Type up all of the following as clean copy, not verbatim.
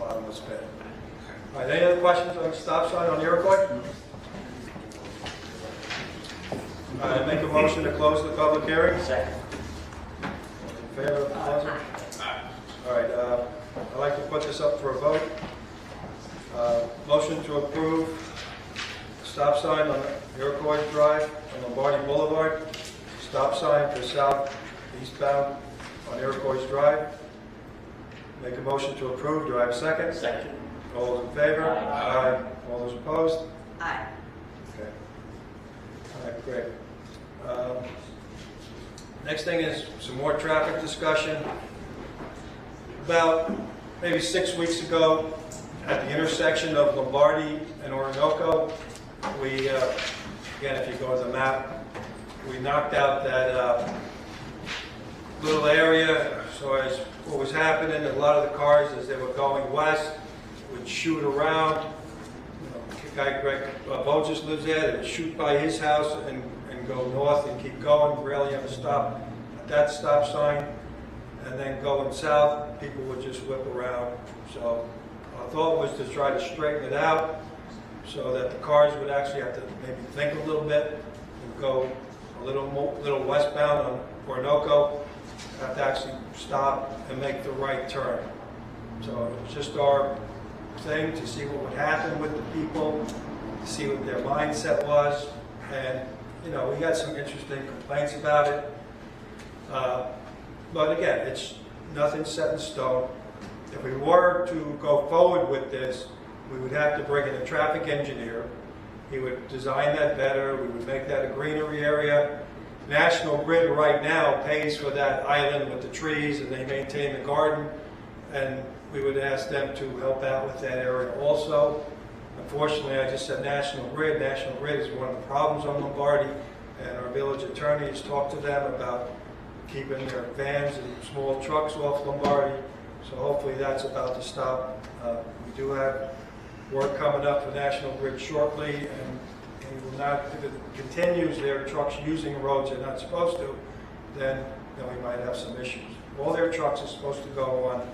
bottomless pit. All right, any other questions on the stop sign on Iroquois? All right, make a motion to close the public hearing. Second. In favor of closing? All right, I'd like to put this up for a vote. Motion to approve stop sign on Iroquois Drive on Lombardi Boulevard. Stop sign for south eastbound on Iroquois Drive. Make a motion to approve. Do I have a second? Second. All those in favor? Aye. All those opposed? Aye. Okay. All right, great. Next thing is some more traffic discussion. About maybe 6 weeks ago, at the intersection of Lombardi and Orinoco, we, again, if you go to the map, we knocked out that little area. So as what was happening, a lot of the cars, as they were going west, would shoot around. You know, guy Greg Boges lives there. They would shoot by his house and go north and keep going. Rarely ever stop at that stop sign. And then going south, people would just whip around. So our thought was to try to straighten it out so that the cars would actually have to maybe think a little bit and go a little westbound on Orinoco, have to actually stop and make the right turn. So it was just our thing to see what would happen with the people, to see what their mindset was. And, you know, we got some interesting complaints about it. But again, it's nothing set in stone. If we were to go forward with this, we would have to bring in a traffic engineer. He would design that better. We would make that a greenery area. National Grid right now pays for that island with the trees, and they maintain the garden. And we would ask them to help out with that area also. Unfortunately, I just said National Grid. National Grid is one of the problems on Lombardi, and our village attorney has talked to them about keeping their vans and small trucks off Lombardi. So hopefully that's about to stop. We do have work coming up for National Grid shortly, and we will not, if it continues their trucks using roads they're not supposed to, then we might have some issues. All their trucks are supposed to go on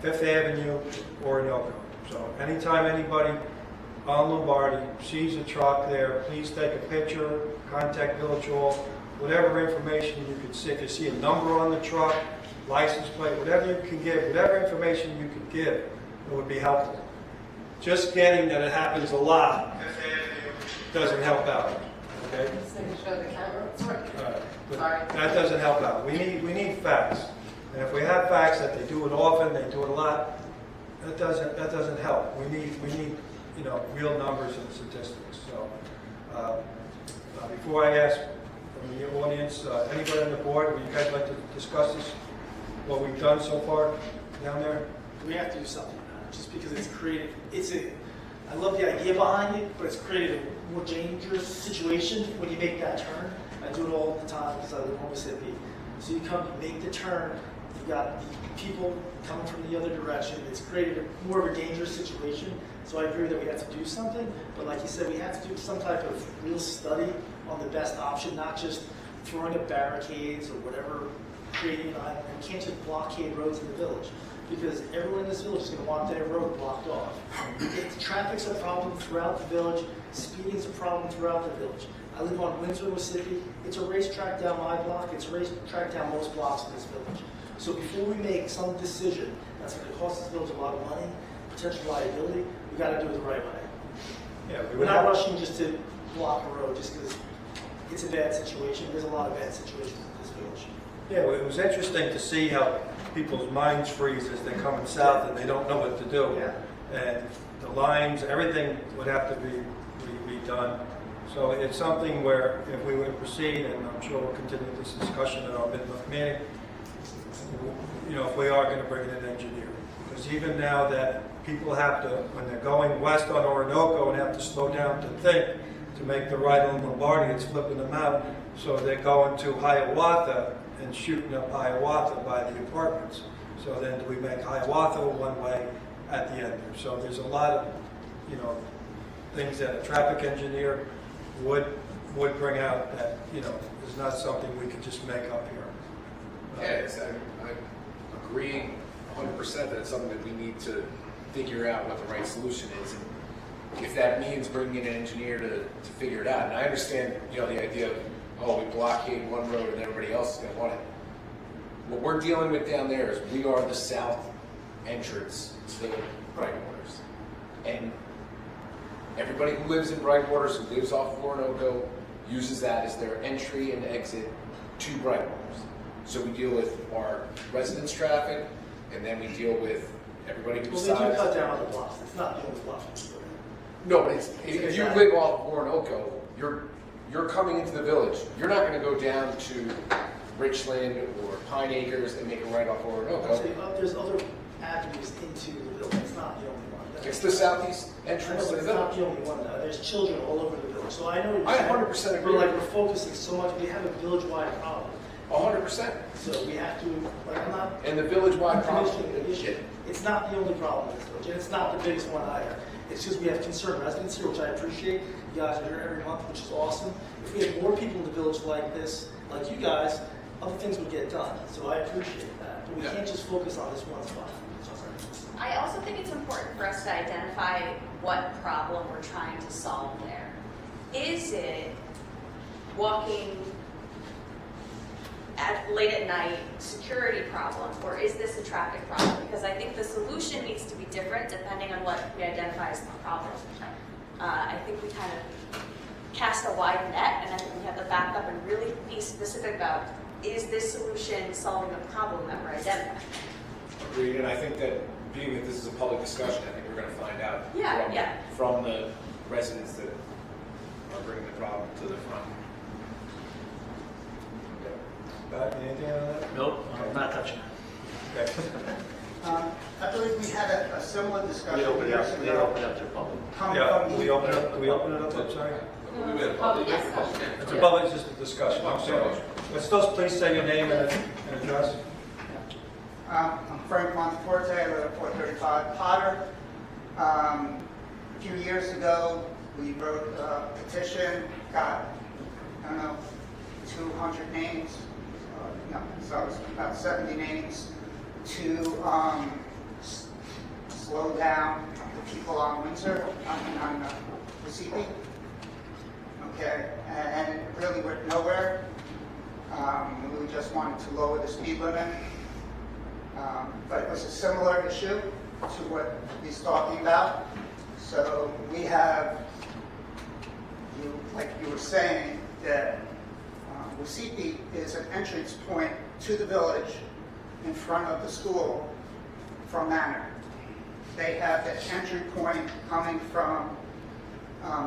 Fifth Avenue, Orinoco. So anytime anybody on Lombardi sees a truck there, please take a picture, contact Village Hall, whatever information you could see. If you see a number on the truck, license plate, whatever you can give, whatever information you could give, it would be helpful. Just getting that it happens a lot doesn't help out. Okay? Show the camera. But Sorry. that doesn't help out. We need facts. And if we have facts that they do it often, they do it a lot, that doesn't help. We need real numbers and statistics. So before I ask from the audience, anybody on the board, would you guys like to discuss this? What we've done so far down there? We have to do something about it, just because it's created. I love the idea behind it, but it's created a more dangerous situation when you make that turn. I do it all the time because I live in Mississippi. So you come, you make the turn, you've got the people coming from the other direction. It's created more of a dangerous situation. So I agree that we have to do something, but like you said, we have to do some type of real study on the best option, not just throwing up barricades or whatever, creating an island. We can't just blockade roads in the village, because everyone in this village is going to want their road blocked off. Traffic's a problem throughout the village. Speeding's a problem throughout the village. I live on Windsor, Mississippi. It's a racetrack down my block. It's a racetrack down most blocks in this village. So before we make some decision that's going to cost this village a lot of money, potential liability, we got to do it the right way. Yeah, We're not rushing just to block a road just because it's a bad situation. There's a lot of bad situations in this village. Yeah, well, it was interesting to see how people's minds freeze as they're coming south and they don't know what to do. Yeah. And the lines, everything would have to be redone. So it's something where if we would proceed, and I'm sure we'll continue this discussion at our mid-month meeting, if we are going to bring in an engineer. Because even now that people have to, when they're going west on Orinoco and have to slow down to think, to make the right on Lombardi, it's flipping them out. So they're going to Hiawatha and shooting up Hiawatha by the apartments. So then we make Hiawatha one way at the end there. So there's a lot of, things that a traffic engineer would bring out that, is not something we could just make up here. Yeah, I'm agreeing 100% that it's something that we need to figure out what the right solution is. And if that means bringing in an engineer to figure it out. And I understand, you know, the idea of, oh, we blockade one road and everybody else is going to want it. What we're dealing with down there is we are the south entrance to the Brightwaters. And everybody who lives in Brightwaters, who lives off of Orinoco, uses that as their entry and exit to Brightwaters. So we deal with our residents' traffic, and then we deal with everybody who Well, they do decides. cut down on the bluffs. It's not the only bluff. No, but it's, if you live off of Orinoco, you're coming into the village. You're not going to go down to Richland or Pine Acres and make a right off Orinoco. There's other avenues into the village. It's not the only one. It's the southeast I know, entrance to but the it's not village. the only one. There's children all over the village. So I know what I you're saying. 100% agree. But like we're focusing so much. We have a village-wide problem. 100%. So we have to, like, I'm not And the village-wide problem. commissioning the issue. It's not the only problem in this village, and it's not the biggest one either. It's just we have concerned residents here, which I appreciate. You guys are here every month, which is awesome. If we had more people in the village like this, like you guys, other things would get done. So I appreciate that. But we Yeah. can't just focus on this one spot. I also think it's important for us to identify what problem we're trying to solve there. Is it walking late at night, security problem, or is this a traffic problem? Because I think the solution needs to be different depending on what we identify as the problem. I think we kind of cast a wide net, and I think we have to back up and really be specific about, is this solution solving the problem that we're identifying? Agreed, and I think that being that this is a public discussion, I think we're going to find out from the residents that are bringing the problem to the front. Anything on that? Nope, I'm not touching it. Okay. I believe we had a similar discussion We open it years up, we ago. open it up to the public. Coming Yeah, from we the, open it, we open it up, I'm sorry? It's a public, it's just a discussion, I'm sorry. But still, please say your name and address. I'm Frank Monteforte, I live at 435 Potter. A few years ago, we wrote a petition, got, I don't know, 200 names, no, so it was about 70 names to slow down the people on Windsor, on Mississippi. Okay, and it really went nowhere. We just wanted to lower the speed limit. But it was a similar issue to what he's talking about. So we have, like you were saying, that Mississippi is an entrance point to the village in front of the school from Manor. They have the entry point coming from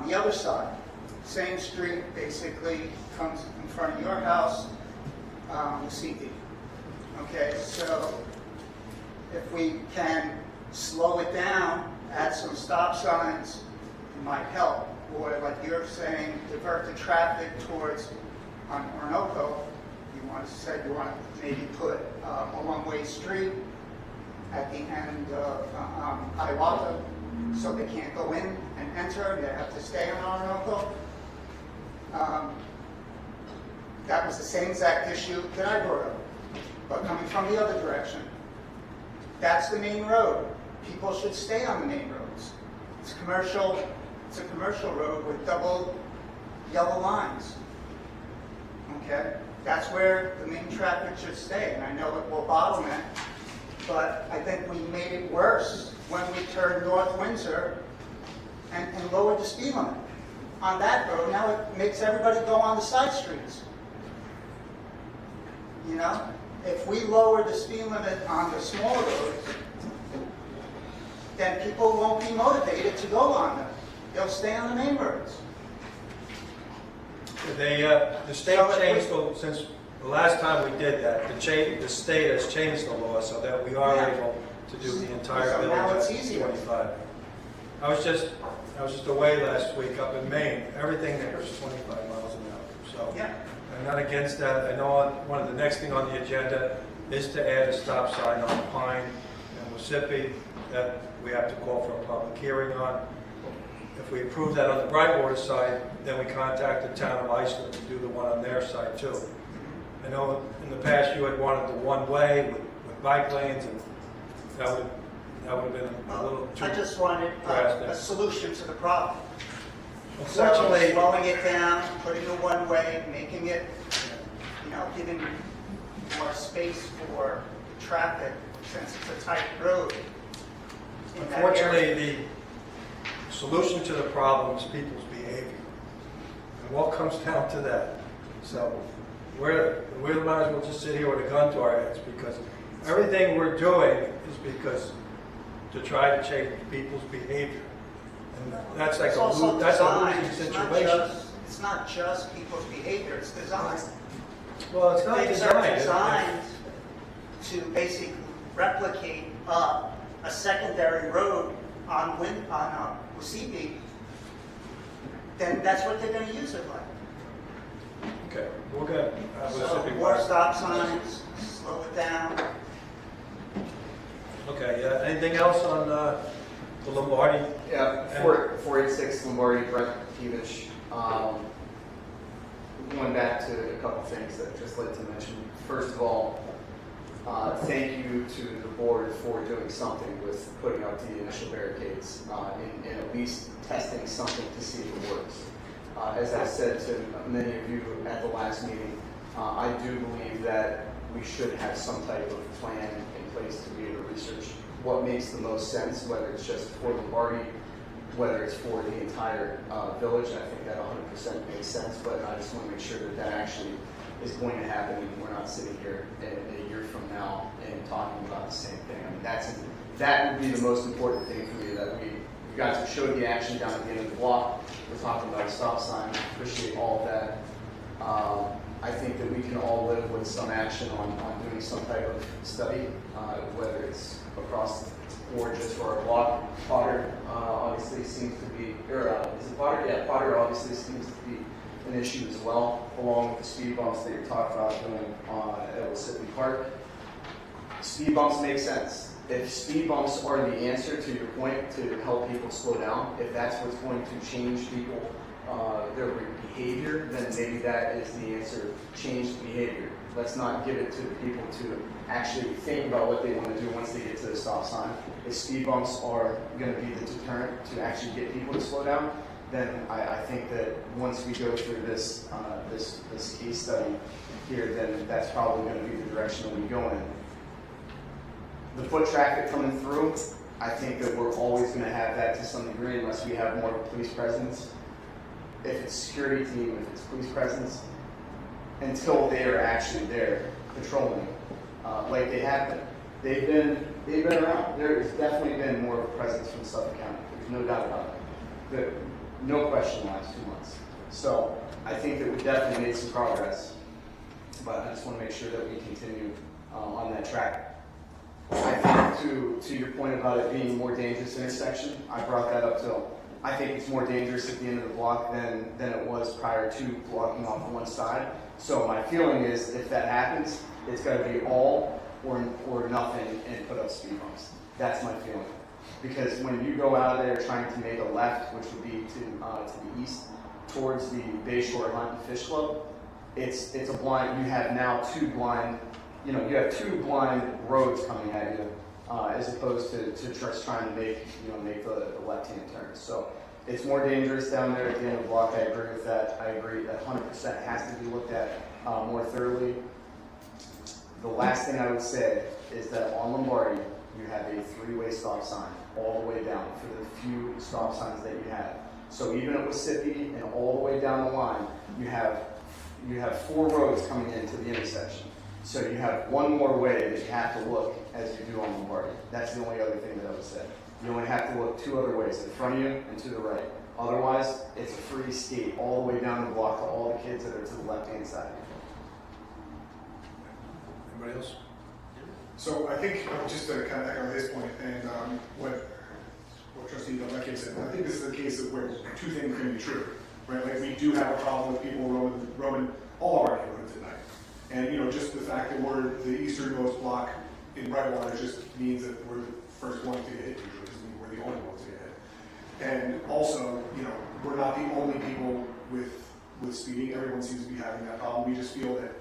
the other side. Same street basically comes in front of your house, Mississippi. Okay, so if we can slow it down, add some stop signs, it might help. Or like you're saying, divert the traffic towards on Orinoco. You want to maybe put a one-way street at the end of Hiawatha, so they can't go in and enter. They have to stay on Orinoco. That was the same exact issue that I brought up, but coming from the other direction. That's the main road. People should stay on the main roads. It's commercial. It's a commercial road with double yellow lines. Okay, that's where the main traffic should stay. And I know it will bottleneck, but I think we made it worse when we turned North Windsor and lowered the speed limit on that road. Now it makes everybody go on the side streets. You know, if we lower the speed limit on the small roads, then people won't be motivated to go on them. They'll stay on the main roads. The state changed, since the last time we did that, the state has changed the law so that we are able to do the entire So village now it's at easier. 25. I was just away last week up in Maine. Everything there is 25 miles an hour. So Yeah. I'm not against that. I know one of the next thing on the agenda is to add a stop sign on Pine and Mississippi that we have to call for a public hearing on. If we approve that on the Brightwater side, then we contact the town of Iceland to do the one on their side too. I know in the past you had wanted the one-way with bike lanes, and that that would have been a little too. I just wanted drastic. a solution to the problem. So Unfortunately, slowing it down, putting it one way, making it, giving more space for traffic since it's a tight road. in that area. unfortunately, the solution to the problem is people's behavior. It all comes down to that. So we might as well just sit here with a gun to our heads because everything we're doing is because to try to change people's behavior. And that's like It's also that's a design. losing It's not situation. it's not just people's behavior, it's design. Well, it's not Things are designed. designed to basically replicate a secondary road on Wasebe, then that's what they're gonna use it like. Okay, we're gonna have a So specific. more stop signs, slow it down. Okay, anything else on the Lombardi? Yeah, 486 Lombardi, Brett Kevich. Going back to a couple things that I'd just like to mention. First of all, thank you to the board for doing something with putting up the initial barricades and at least testing something to see if it works. As I said to many of you at the last meeting, I do believe that we should have some type of plan in place to be able to research what makes the most sense, whether it's just for Lombardi, whether it's for the entire village. I think that 100% makes sense, but I just want to make sure that that actually is going to happen and we're not sitting here a year from now and talking about the same thing. I mean, that would be the most important thing for me, that we got to show the action down at the end of the block. We're talking about a stop sign. Appreciate all of that. I think that we can all live with some action on doing some type of study, whether it's across or just for our block. Potter obviously seems to be, is it Potter? Yeah, Potter obviously seems to be an issue as well, along with the speed bumps that you're talking about doing at Wasebe Park. Speed bumps make sense. If speed bumps are the answer to your point to help people slow down, if that's what's going to change people, their behavior, then maybe that is the answer, change the behavior. Let's not give it to the people to actually think about what they want to do once they get to the stop sign. If speed bumps are going to be the deterrent to actually get people to slow down, then I think that once we go through this case study here, then that's probably going to be the direction that we go in. The foot traffic coming through, I think that we're always going to have that to some degree unless we have more of a police presence. If it's security team, if it's police presence, until they are actually there patrolling, like they have been. They've been around. There has definitely been more of a presence from Suffolk County. There's no doubt about it. No question the last 2 months. So I think that we definitely made some progress, but I just want to make sure that we continue on that track. I think to your point about it being a more dangerous intersection, I brought that up till I think it's more dangerous at the end of the block than it was prior to blocking off one side. So my feeling is if that happens, it's got to be all or nothing and put up speed bumps. That's my feeling. Because when you go out of there trying to make a left, which would be to the east, towards the Bayshore Hunt and Fish Club, it's a blind. You have now two blind roads coming at you, as opposed to just trying to make the left-hand turn. So it's more dangerous down there at the end of the block. I agree with that. I agree that 100% has to be looked at more thoroughly. The last thing I would say is that on Lombardi, you have a three-way stop sign all the way down for the few stop signs that you have. So even at Wasebe and all the way down the line, you have 4 roads coming into the intersection. So you have one more way that you have to look as you do on Lombardi. That's the only other thing that I would say. You only have to look 2 other ways, in front of you and to the right. Otherwise, it's a free skate all the way down the block to all the kids that are to the left-hand side. Anybody else? So I think, just to kind of echo his point, and what Trustee Delvecchio said, I think this is a case of where 2 things can be true, right? Like we do have a problem with people roaming all of our neighborhoods at night. And just the fact that we're the easternmost block in Brightwater just means that we're the first one to get hit usually, because we're the only ones to get hit. And also, we're not the only people with speeding. Everyone seems to be having that problem. We just feel that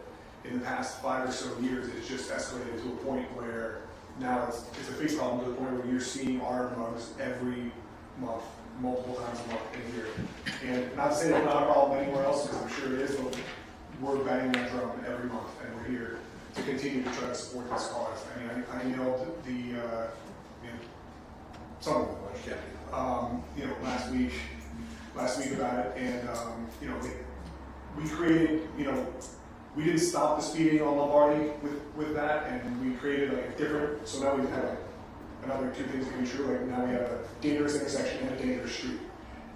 in the past 5 or so years, it's just escalated to a point where now it's a big problem to the point where you're seeing our mugs every month, multiple times a month in here. And not to say it's not a problem anywhere else, because I'm sure it is, but we're banging that drum every month, and we're here to continue to try to support this cause. I mean, I emailed some of them, last week about it, and we created, we didn't stop the speeding on Lombardi with that, and we created like a different, so now we have like another two things that can be true, like now we have a dangerous intersection and a dangerous street.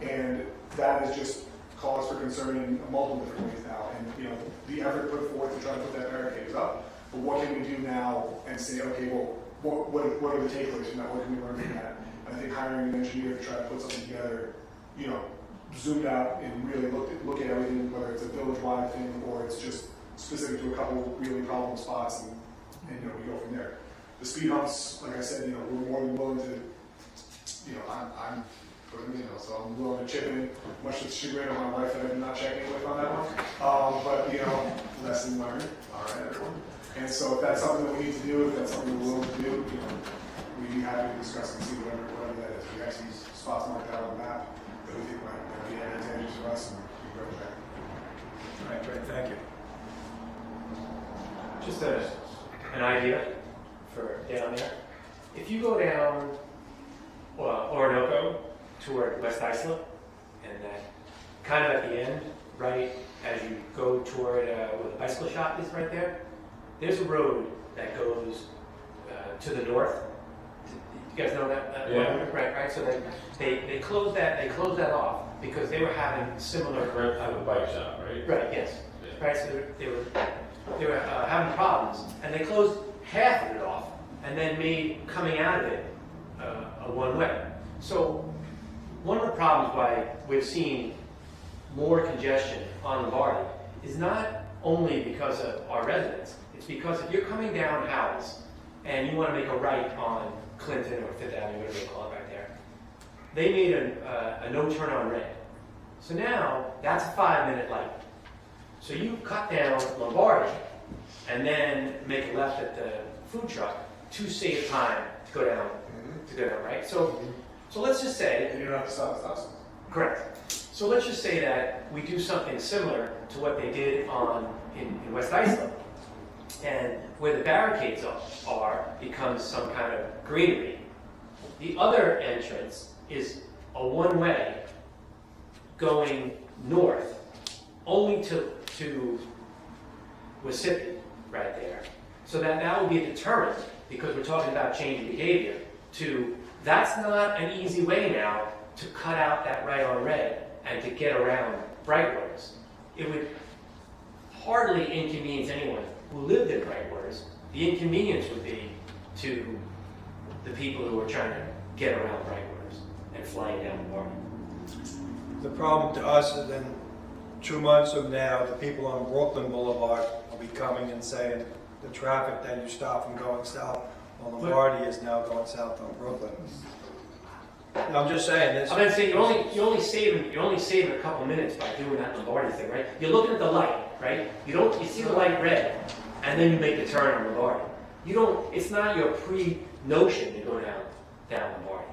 And that is just cause for concern in multiple different ways now. And the effort put forth to try to put that barricade is up, but what can we do now and say, okay, well, what are the takeaways from that? What can we learn from that? And I think hiring an engineer to try to put something together, zoomed out and really look at everything, whether it's a village-wide thing or it's just specific to a couple really problem spots, and we go from there. The speed humps, like I said, we're more than willing to, I'm so I'm willing to chip in, much to the chagrin of my wife that I'm not checking with on that one. But lesson learned. All right, everyone. And so if that's something that we need to do, if that's something we're willing to do, we'd be happy to discuss and see whatever that is. We actually spots marked out on the map that we think might be advantageous for us, and we can go with that. All right, great, thank you. Just an idea for down there. If you go down Orinoco toward West Islip, and then kind of at the end, right as you go toward where the bicycle shop is right there, there's a road that goes to the north. You guys know that? Yeah. Right. So they closed that off because they were having similar. Right by the bike shop, right? Right. Yes. Yeah. Right. So they were having problems, and they closed half of it off, and then made coming out of it a one-way. So one of the problems why we've seen more congestion on Lombardi is not only because of our residents. It's because if you're coming down Howells and you want to make a right on Clinton or Fifth Avenue, whatever they call it right there, they made a no turn on red. So now that's a 5-minute light. So you cut down Lombardi and then make a left at the food truck to save time to go down, right? So let's just say, And you don't have to stop at stop. correct. So let's just say that we do something similar to what they did in West Islip, and where the barricades are becomes some kind of greenery. The other entrance is a one-way going north, only to Mississippi, right there. So that would be a deterrent, because we're talking about changing behavior, that's not an easy way now to cut out that right on red and to get around Brightwaters. It would hardly inconvenience anyone who lived in Brightwaters. The inconvenience would be to the people who are trying to get around Brightwaters and flying down the bar. The problem to us is then 2 months from now, the people on Brooklyn Boulevard will be coming and saying the traffic that you stop from going south on Lombardi is now going south on Brooklyn. And I'm just saying this. I'm not saying you're only saving a couple minutes by doing that Lombardi thing, right? You're looking at the light, right? You see the light red, and then you make the turn on Lombardi. It's not your pre-notion to go down Lombardi.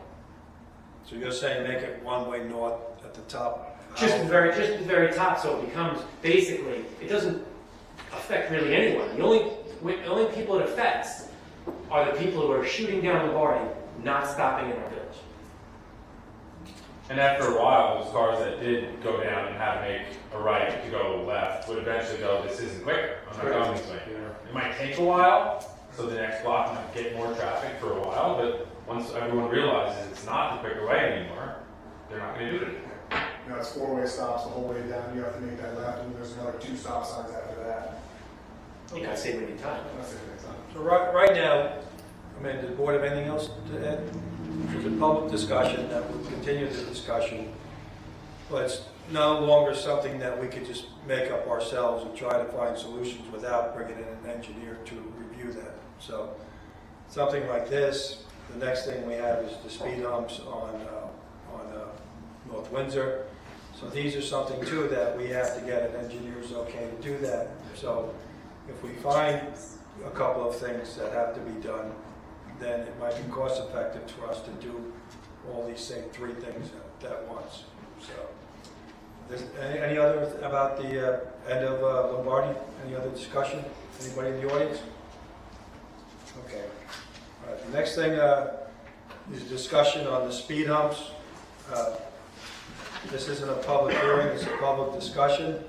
So you're saying make it one-way north at the top? Just the very top, so it becomes basically, it doesn't affect really anyone. The only people it affects are the people who are shooting down Lombardi, not stopping in our village. And after a while, those cars that did go down and have to make a right to go left would eventually go, this isn't quicker, I'm not going this way. It might take a while, so the next block might get more traffic for a while, but once everyone realizes it's not the quicker way anymore, they're not going to do it anymore. It's 4-way stops the whole way down. You have to make that left, and there's another 2 stop signs after that. You gotta save any time. That's it next time. So right now, does the board have anything else to add? There's a public discussion that will continue the discussion, but it's no longer something that we could just make up ourselves and try to find solutions without bringing in an engineer to review that. So something like this, the next thing we have is the speed humps on North Windsor. So these are something too that we have to get an engineer's okay to do that. So if we find a couple of things that have to be done, then it might be cost effective for us to do all these same three things at once. So, there's any other about the end of Lombardi? Any other discussion? Anybody in the audience? Okay. All right. The next thing is discussion on the speed humps. This isn't a public hearing, it's a public discussion.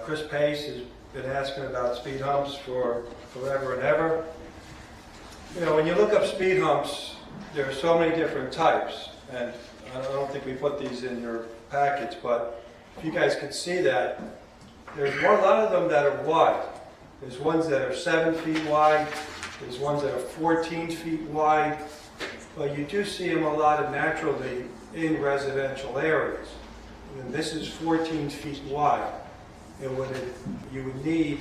Chris Pace has been asking about speed humps for forever and ever. You know, when you look up speed humps, there are so many different types, and I don't think we put these in your packets, but if you guys could see that, there's a lot of them that are wide. There's ones that are 7 feet wide, there's ones that are 14 feet wide, but you do see them a lot naturally in residential areas. And this is 14 feet wide. You would need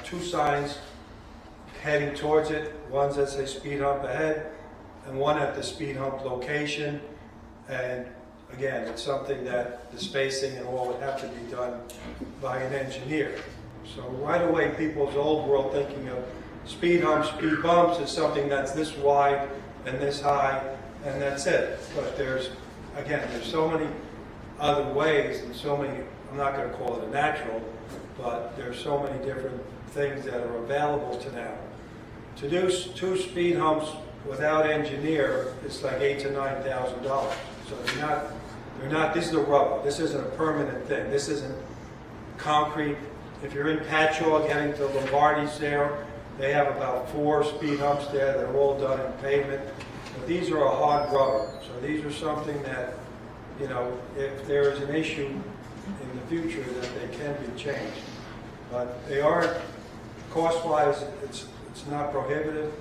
2 signs heading towards it, one that says speed hump ahead, and one at the speed hump location. And again, it's something that the spacing and all would have to be done by an engineer. So right away, people's old world thinking of speed humps, speed bumps is something that's this wide and this high, and that's it. But there's so many other ways and so many, I'm not going to call it a natural, but there's so many different things that are available to now. To do 2 speed humps without engineer, it's like $8,000 to $9,000. So they're not, this is a rubber. This isn't a permanent thing. This isn't concrete. If you're in Patchogue getting to Lombardi's there, they have about 4 speed humps there that are all done in pavement. But these are a hard rubber. So these are something that, you know, if there is an issue in the future, that they can be changed. But they aren't, cost-wise, it's not prohibitive,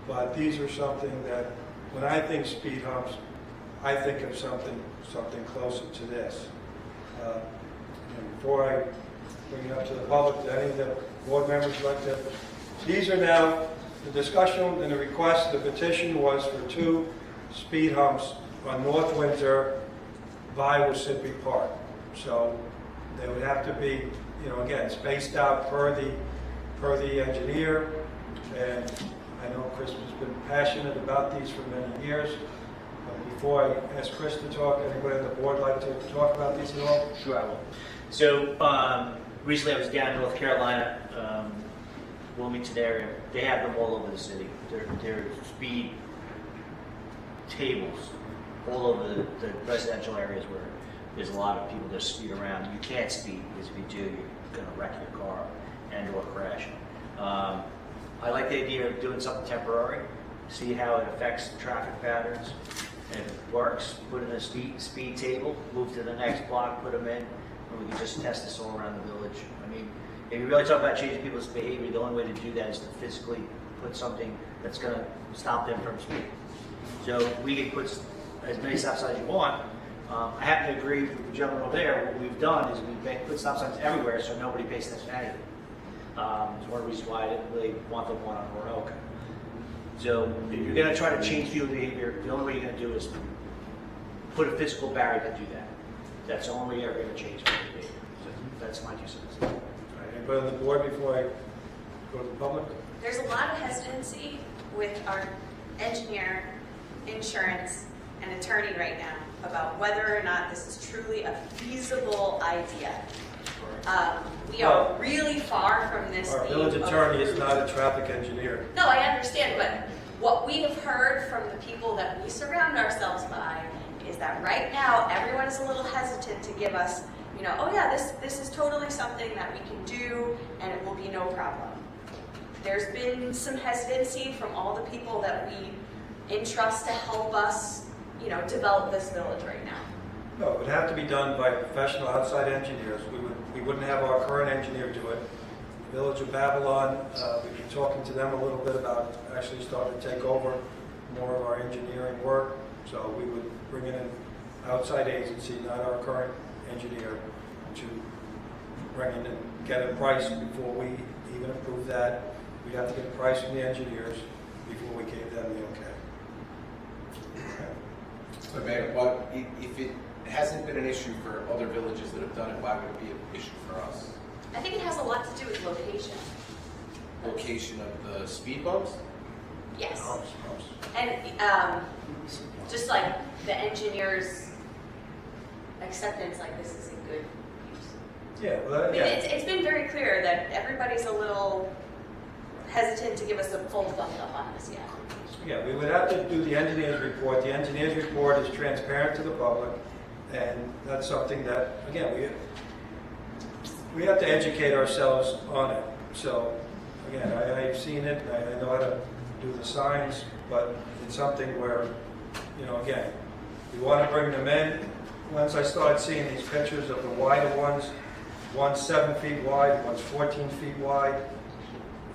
but these are something that, when I think speed humps, I think of something closer to this. And before I bring it up to the public, do any of the board members like to? These are now, the discussion and the request, the petition was for 2 speed humps on North Windsor by Wasippi Park. So they would have to be, you know, again, spaced out per the engineer. And I know Chris has been passionate about these for many years. But before I ask Chris to talk, anybody on the board like to talk about these at all? Sure, I will. So recently I was down in North Carolina, Wilmington area. They have them all over the city. They're speed tables all over the residential areas where there's a lot of people that speed around. You can't speed, because if you do, you're going to wreck your car and or crash. I like the idea of doing something temporary, see how it affects the traffic patterns. And if it works, put in a speed table, move to the next block, put them in, and we can just test this all around the village. I mean, if you really talk about changing people's behavior, the only way to do that is to physically put something that's going to stop them from speeding. So we can put as many stop signs as you want. I happen to agree with the gentleman over there. What we've done is we've put stop signs everywhere so nobody pays attention to anything. It's one of the reasons why I didn't really want the one on Roanoke. So if you're going to try to change people's behavior, the only way you're going to do is put a physical barrier to do that. That's the only way you're going to change people's behavior. So that's my 2 cents. All right, anybody on the board before I go to the public? There's a lot of hesitancy with our engineer, insurance, and attorney right now about whether or not this is truly a feasible idea. We are really far from this Our being village attorney is approved. not a traffic engineer. No, I understand, but what we have heard from the people that we surround ourselves by is that right now everyone is a little hesitant to give us, you know, oh yeah, this is totally something that we can do and it will be no problem. There's been some hesitancy from all the people that we entrust to help us, you know, develop this village right now. No, it would have to be done by professional outside engineers. We wouldn't have our current engineer do it. The Village of Babylon, we've been talking to them a little bit about actually starting to take over more of our engineering work. So we would bring in an outside agency, not our current engineer, to bring in and get a price before we even approve that. We'd have to get a price from the engineers before we gave them the okay. But Mayor, if it hasn't been an issue for other villages that have done it, why would it be an issue for us? I think it has a lot to do with location. Location of the speed bumps? Yes. Humps. And just like the engineer's acceptance, like this is a good use. Yeah, well, I mean, yeah. it's been very clear that everybody's a little hesitant to give us a full thumbs up on this yet. Yeah, we would have to do the engineer's report. The engineer's report is transparent to the public, and that's something that, again, we have to educate ourselves on it. So, again, I've seen it, I know how to do the signs, but it's something where, again, we want to bring them in. Once I started seeing these pictures of the wider ones, one's 7 feet wide, one's 14 feet wide,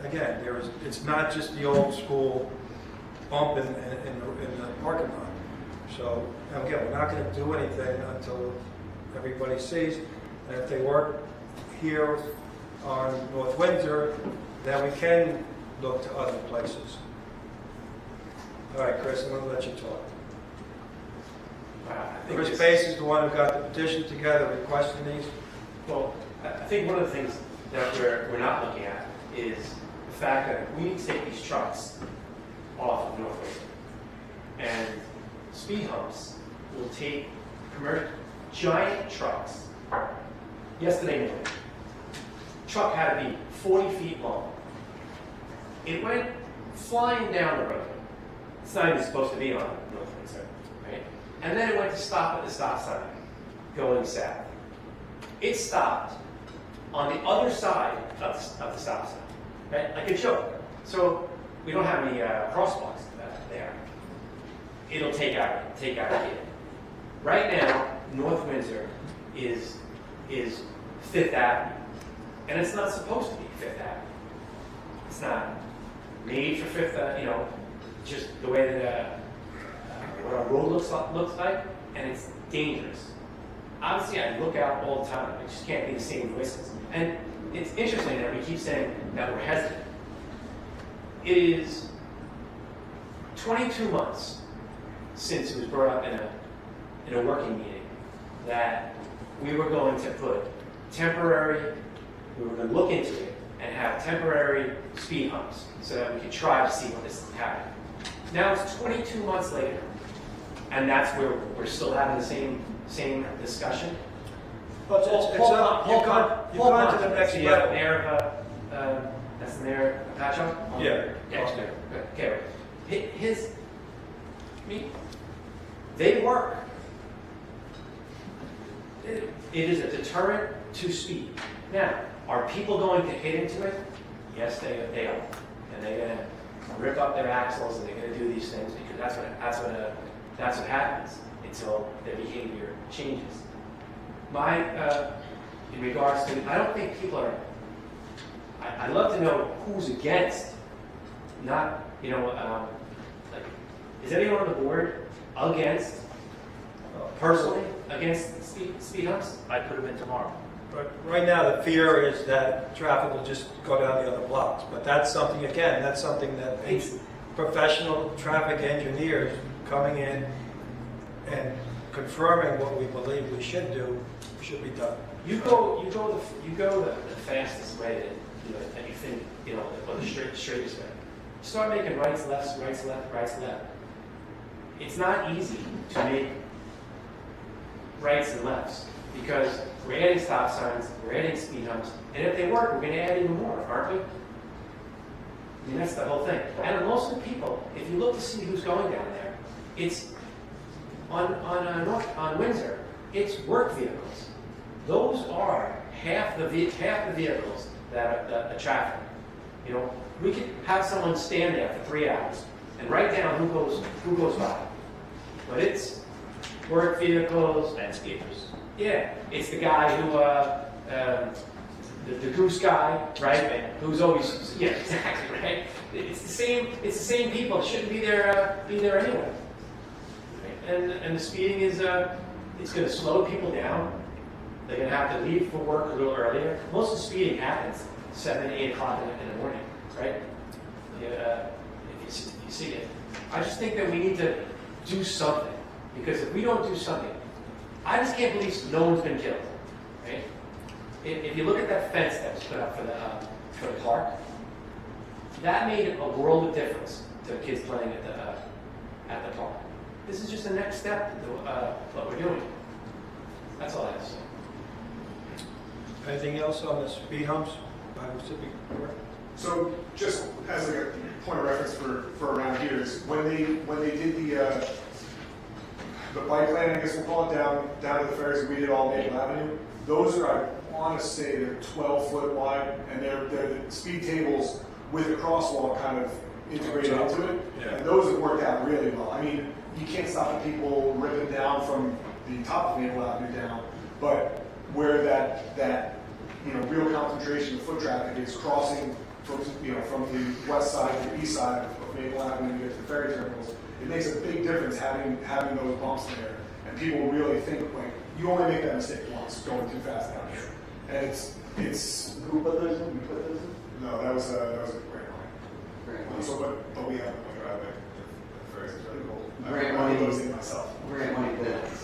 again, it's not just the old school bump in the parking lot. So, again, we're not going to do anything until everybody sees. And if they work here on North Windsor, then we can look to other places. All right, Chris, I'm going to let you talk. I think Chris it's- Pace is the one who got the petition together requesting these. Well, I think one of the things that we're not looking at is the fact that we need to take these trucks off of North Windsor. And speed humps will take giant trucks. Yesterday morning, truck had to be 40 feet long. It went flying down the road. It's not even supposed to be on North Windsor, right? And then it went to stop at the stop sign, going south. It stopped on the other side of the stop sign, right? Like a joke. So we don't have any crosswalks there. It'll take out here. Right now, North Windsor is Fifth Avenue, and it's not supposed to be Fifth Avenue. It's not made for Fifth Avenue, just the way that what our road looks like, and it's dangerous. Obviously, I look out all the time. It just can't be the same voices. And it's interesting that we keep saying that we're hesitant. It is 22 months since it was brought up in a working meeting that we were going to put we were going to look into it and have temporary speed humps so that we could try to see what this is happening. Now it's 22 months later, and that's where we're still having the same discussion. But you've gone to the next level. That's the mayor of Pacho? Yeah. Okay. They work. It is a deterrent to speed. Now, are people going to hit into it? Yes, they are. And they're going to rip up their axles and they're going to do these things because that's what happens until their behavior changes. In regards to, I don't think people are, I'd love to know who's against, not, like, is anyone on the board against, personally, against speed humps? I put them in tomorrow. But right now, the fear is that traffic will just go down the other blocks. But that's something that It's- professional traffic engineers coming in and confirming what we believe we should do should be done. You go the fastest way that you think, or the straightest way. Start making rights, lefts, rights, left, rights, left. It's not easy to make rights and lefts because we're adding stop signs, we're adding speed humps, and if they work, we're going to add even more, aren't we? I mean, that's the whole thing. And most of the people, if you look to see who's going down there, it's on Windsor, it's work vehicles. Those are half the vehicles that are traffic. We could have someone stand there for 3 hours and write down who goes by. But it's work vehicles. Landscapers. Yeah, it's the guy who, the goose guy, right? Who's always, yeah, exactly, right? It's the same people. It shouldn't be there anyway. And the speeding is, it's going to slow people down. They're going to have to leave for work a little earlier. Most of the speeding happens 7, 8 o'clock in the morning, right? If you see it. I just think that we need to do something. Because if we don't do something, I just can't believe no one's been killed, right? If you look at that fence that was put up for the park, that made a world of difference to to kids playing at the park. This is just the next step to what we're doing. That's all I have to say. Anything else on the speed humps? So just as like a point of reference for around here is when they did the bike lane, I guess we'll call it, down to the ferries that we did all Maple Avenue, those are, I want to say they're 12 foot wide, and they're the speed tables with a crosswalk kind of integrated into it. Yeah. And those have worked out really well. I mean, you can't stop the people ripping down from the top of Maple Avenue down, but where that real concentration of foot traffic is crossing from the west side to the east side of Maple Avenue to get to the ferry terminals, it makes a big difference having those bumps there. And people really think, like, you only make that mistake once going too fast down here. And it's Who put those in? You put those in? no, that was a great line. Grant money. So, but we have them like the ferries is really cool. Grant I money. put those in myself. Grant money,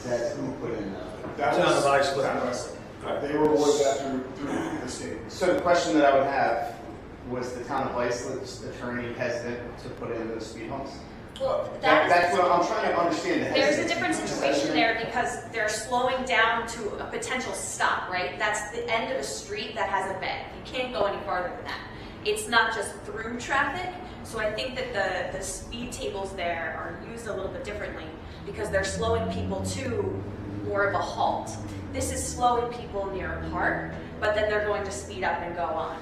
that's who put in That Town was of Iceland. Town of Iceland. They were awarded that through the state. So the question that I would have, was the town of Iceland's attorney hesitant to put in those speed humps? Well, That's what I'm trying to understand. The there's a hesitancy. different situation there because they're slowing down to a potential stop, right? That's the end of a street that has a bend. You can't go any farther than that. It's not just through traffic, so I think that the speed tables there are used a little bit differently because they're slowing people to more of a halt. This is slowing people near a park, but then they're going to speed up and go on.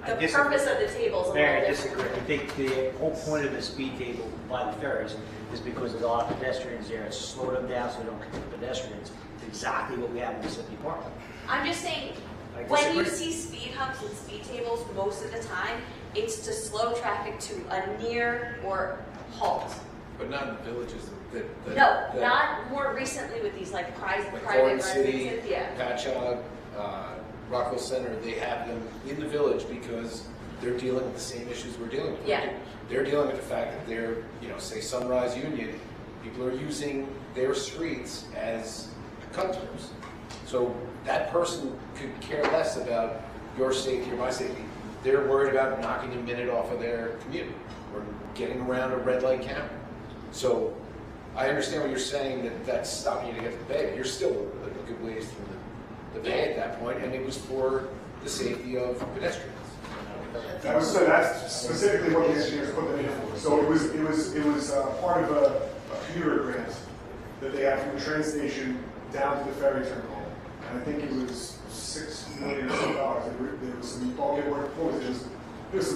I The disagree. purpose of the table is a Mary, I little disagree. different. I think the whole point of the speed table by the ferries is because there's a lot of pedestrians there. It's to slow them down so they don't hit the pedestrians. It's exactly what we have in the city park. I'm just saying, I when you disagree. see speed humps and speed tables, most of the time, it's to slow traffic to a near or halt. But not in the villages. Not more recently with these like private Corn City, residences. Yeah. Patchogue, Rockville Center, they have them in the village because they're dealing with the same issues we're dealing with. Yeah. They're dealing with the fact that they're, say Sunrise Union, people are using their streets as cut-throughs. So that person could care less about your safety or my safety. They're worried about knocking a minute off of their commute or getting around a red light camera. So I understand what you're saying, that that's stopping you to get to the bay, but you're still a good ways through the bay at that point, and it was for the safety of pedestrians. So that's specifically what the engineers put them in for. So it was part of a commuter grant that they had from the train station down to the ferry terminal, and I think it was $6 million or so. There was some bulk work proposed. There's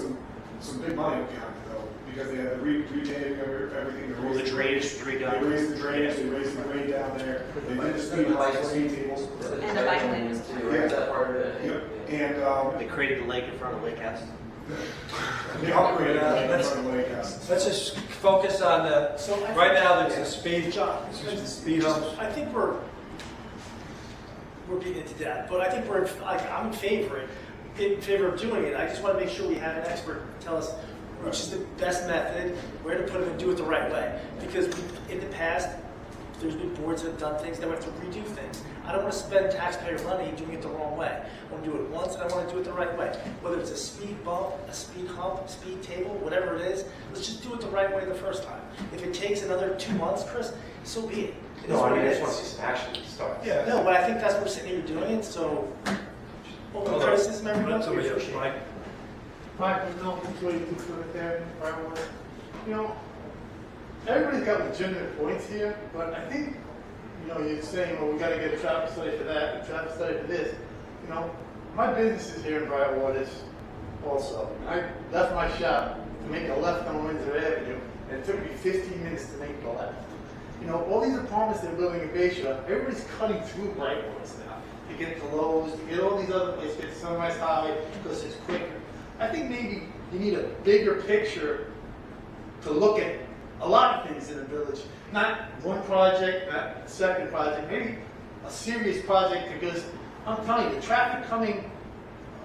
some big money behind it though, because they had the retaining of everything. All the drainage was redone. They raised the drainage. They raised the grade down there. They did the speed tables. And the bike lane was Yeah. that part of it? Yep. And They created the lake in front of the lake house. they upgraded the front of the lake house. Let's just focus on the, So I right think- now, there's the speed, John, the speed humps. I think we're beating it to death, but I think I'm in favor of doing it. I just want to make sure we have an expert tell us which is the best method, where to put them and do it the right way. Because in the past, there's been boards that have done things, they have to redo things. I don't want to spend taxpayer money doing it the wrong way. I want to do it once and I want to do it the right way. Whether it's a speed bump, a speed hump, speed table, whatever it is, let's just do it the right way the first time. If it takes another 2 months, Chris, so be it. It is No, I what mean, I it just want to is. see some action start. Yeah. No, but I think that's what we're sitting here doing it, so. Open criticism, everyone, we appreciate it. Mike? Mike, no, way too good there, fireworks. Everybody's got legitimate points here, but I think, you're saying, well, we gotta get a traffic study for that, a traffic study for this. My business is here in Brightwaters also. I left my shop to make a left on Windsor Avenue, and it took me 15 minutes to make the left. All these apartments they're building in Bayshore, everybody's cutting through Brightwaters now. To get to Lowe's, to get all these other places, get to Sunrise Highway, because it's quicker. I think maybe you need a bigger picture to look at a lot of things in the village. Not one project, not a second project, maybe a serious project, because I'm telling you, the traffic coming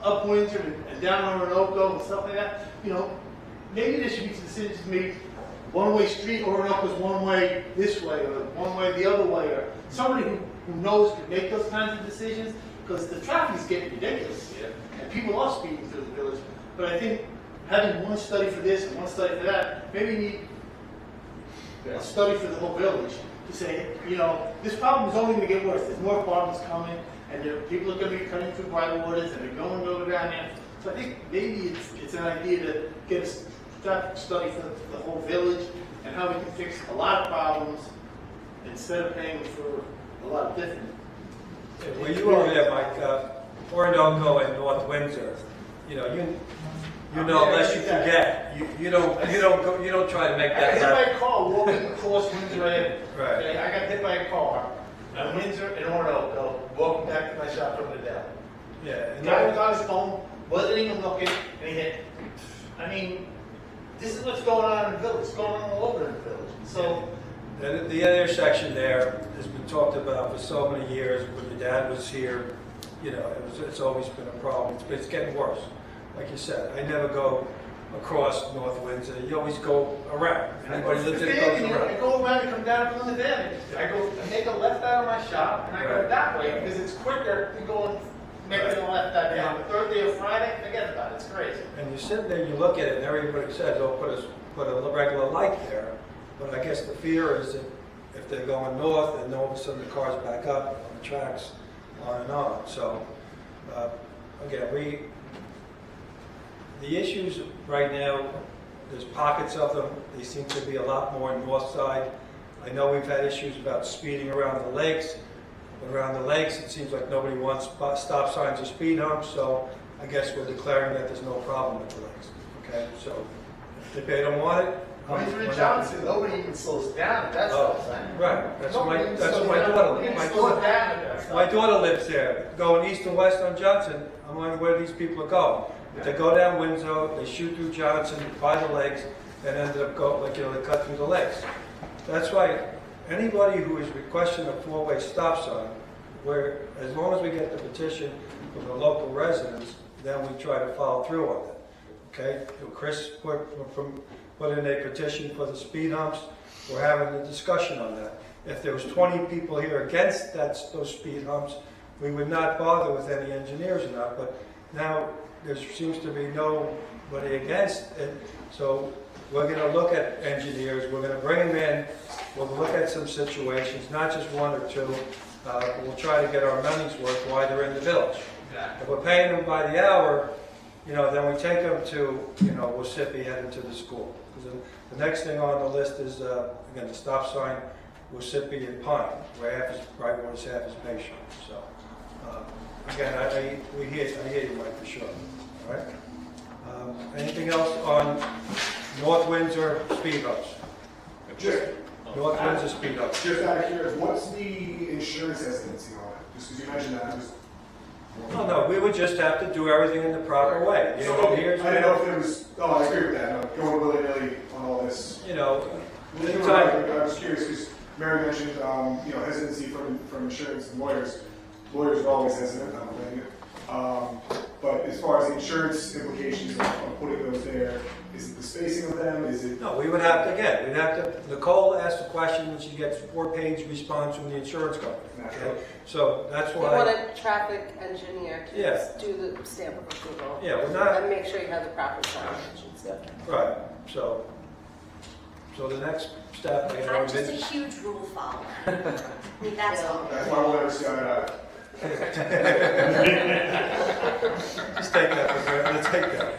up Windsor and down Orinoco and stuff like that, maybe there should be some decisions made, one-way street, Orinoco's one way this way, or one way the other way, or somebody who knows to make those kinds of decisions, because the traffic is getting ridiculous here, and people are speeding through the village. But I think having one study for this and one study for that, maybe you need a study for the whole village to say, you know, this problem is only going to get worse. There's more apartments coming, and people are going to be cutting through private waters, and they're going to go down there. So I think maybe it's an idea to get a traffic study for the whole village and how we can fix a lot of problems instead of paying for a lot of different. Were you over there, Mike, Orinoco and North Windsor? You know, you know, unless you forget, you don't try to make I got that hit happen. by a car walking across Windsor Avenue. Right. Okay, I got hit by a car on Windsor and Orinoco walking back to my shop from the deli. Yeah. And Guy was on his phone, wasn't even looking, and he hit. I mean, this is what's going on in the village. It's going on all over in the village. So, the intersection there has been talked about for so many years. When your dad was here, you know, it's always been a problem. It's getting worse. Like you said, I never go across North Windsor. You always go around. Anybody lives there goes I around. go around and come down Plymouth Avenue. I make a left out of my shop, and I go Right. that way because it's quicker than going making a left out there on a Thursday or Friday. Forget about it. It's crazy. And you sit there, you look at it, and everybody says, "Oh, put a regular light there." But I guess the fear is that if they're going north, and all of a sudden the cars back up on the tracks, on and on. So again, the issues right now, there's pockets of them. They seem to be a lot more north side. I know we've had issues about speeding around the lakes. But around the lakes, it seems like nobody wants stop signs or speed humps, so I guess we're declaring that there's no problem with the lakes. Okay, so if they don't want it, Windsor we're and not- Johnson, nobody even slows down at that Oh, stop sign. right. That's what Nobody my even daughter. slows My down at that stop My sign. daughter lives there, going east and west on Johnson. I'm wondering where these people are going. If they go down Windsor, they shoot through Johnson by the lakes, and ended up they cut through the lakes. That's why anybody who is requesting a four-way stop sign, where as long as we get the petition from the local residents, then we try to follow through on that. Okay? Chris put in a petition for the speed humps. We're having a discussion on that. If there was 20 people here against those speed humps, we would not bother with any engineers or not. But now there seems to be nobody against it. So we're going to look at engineers. We're going to bring them in. We'll look at some situations, not just one or two. But we'll try to get our money's worth while they're in the village. If we're paying them by the hour, then we take them to, Wasippi, heading to the school. Because the next thing on the list is, again, the stop sign, Wasippi and Pine, where Brightwater's half is Bayshore. So, again, I hear you, Mike, for sure. All right? Anything else on North Windsor speed humps? Just, North Windsor speed humps. just out of curiosity, what's the insurance hesitancy on it? Just because you mentioned that, No, we would just have to do everything in the proper way. I didn't know if there was, I agree with that, no, going willy-nilly on all this. Anytime. I was curious because Mary mentioned, hesitancy from insurance and lawyers. Lawyers are always hesitant, I don't think. But as far as the insurance implications of putting those there, is it the spacing of them? Is it? No, we'd have to, Nicole asked a question and she gets 4-page response from the insurance company. Okay? So that's You want why, a traffic engineer to Yeah. do the stamp of approval. yeah, we're not, And make sure you have the proper signage and stuff. right, so the next step, I'm just a huge rule follower. I mean, that's all. That's why we'll never see eye to eye. just take that for granted, let's take that.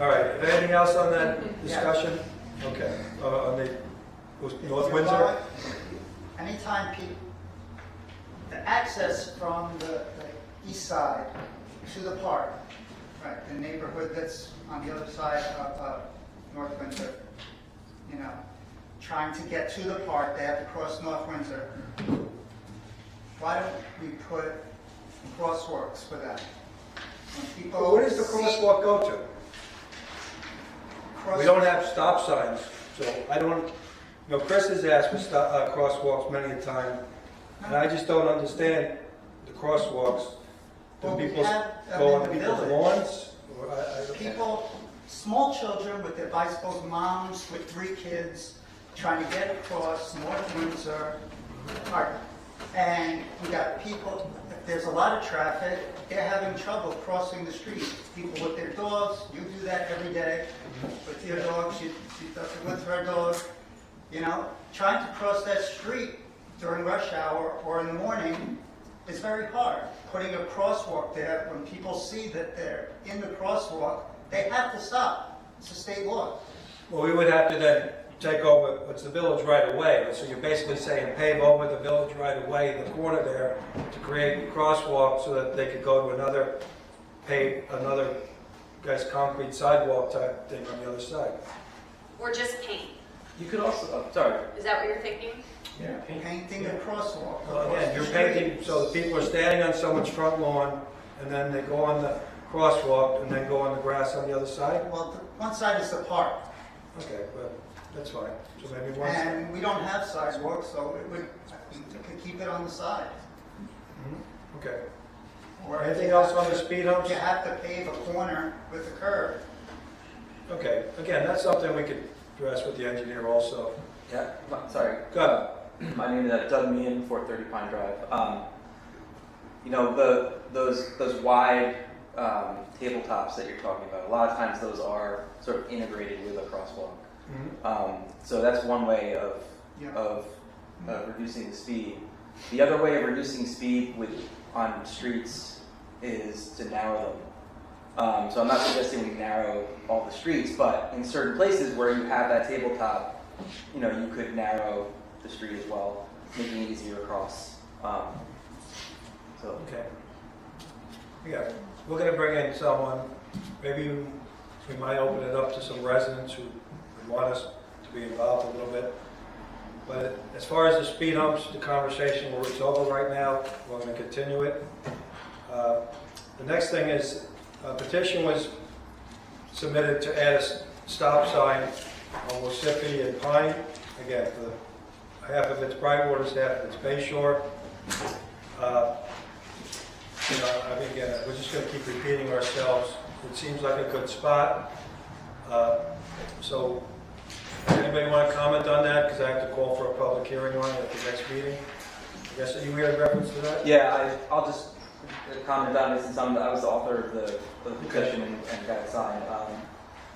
All right, anything else on that discussion? Okay, on the North Windsor? Anytime the access from the east side to the park, right, the neighborhood that's on the other side of North Windsor, trying to get to the park, they have to cross North Windsor. Why don't we put crosswalks for that? When people Well, where does the see crosswalk go to? We don't have stop signs, so I don't, Chris has asked for crosswalks many a time, and I just don't understand the crosswalks. Do Well, we people have them go in on the people's village. lawns? Or People, small children with their bicycles, moms with 3 kids, trying to get across North Windsor Park. And we got people, if there's a lot of traffic, they're having trouble crossing the street. People with their dogs, you do that every day. With your dog, she does it with her dog. You know, trying to cross that street during rush hour or in the morning is very hard. Putting a crosswalk there, when people see that they're in the crosswalk, they have to stop. It's a state law. Well, we would have to then take over what's the village right away. So you're basically saying pave over the village right away in the corner there to create a crosswalk so that they could go to another concrete sidewalk type thing on the other side. Or just paint. You could also, sorry. Is that what you're thinking? Yeah. Painting a crosswalk. Well, again, you're painting so the people are standing on someone's front lawn and then they go on the crosswalk and then go on the grass on the other side? Well, one side is the park. Okay, but that's fine. So maybe one side. And we don't have sidewalks, so we could keep it on the side. Okay. Or Anything if else you on have the to- speed humps? You have to pave a corner with a curb. Okay, again, that's something we could address with the engineer also. Yeah, sorry. Go ahead. My name is Doug Meehan, 430 Pine Drive. You know, those wide tabletops that you're talking about, a lot of times those are sort of integrated with a crosswalk. So that's one way of reducing the speed. The other way of reducing speed on streets is to narrow them. So I'm not suggesting we narrow all the streets, but in certain places where you have that tabletop, you know, you could narrow the street as well, making it easier to cross. Okay. Yeah, we're gonna bring in someone, maybe we might open it up to some residents who want us to be involved a little bit. But as far as the speed humps, the conversation where it's over right now, we're gonna continue it. The next thing is, a petition was submitted to add a stop sign on Mississippi and Pine. Again, for half of it's Brightwater's, half of it's Bay Shore. You know, I mean, again, we're just going to keep repeating ourselves. It seems like a good spot. So, anybody want to comment on that? Because I have to call for a public hearing on it at the next meeting. I guess you hear a reference to that? Yeah, I'll just comment on it since I was the author of the petition and got it signed.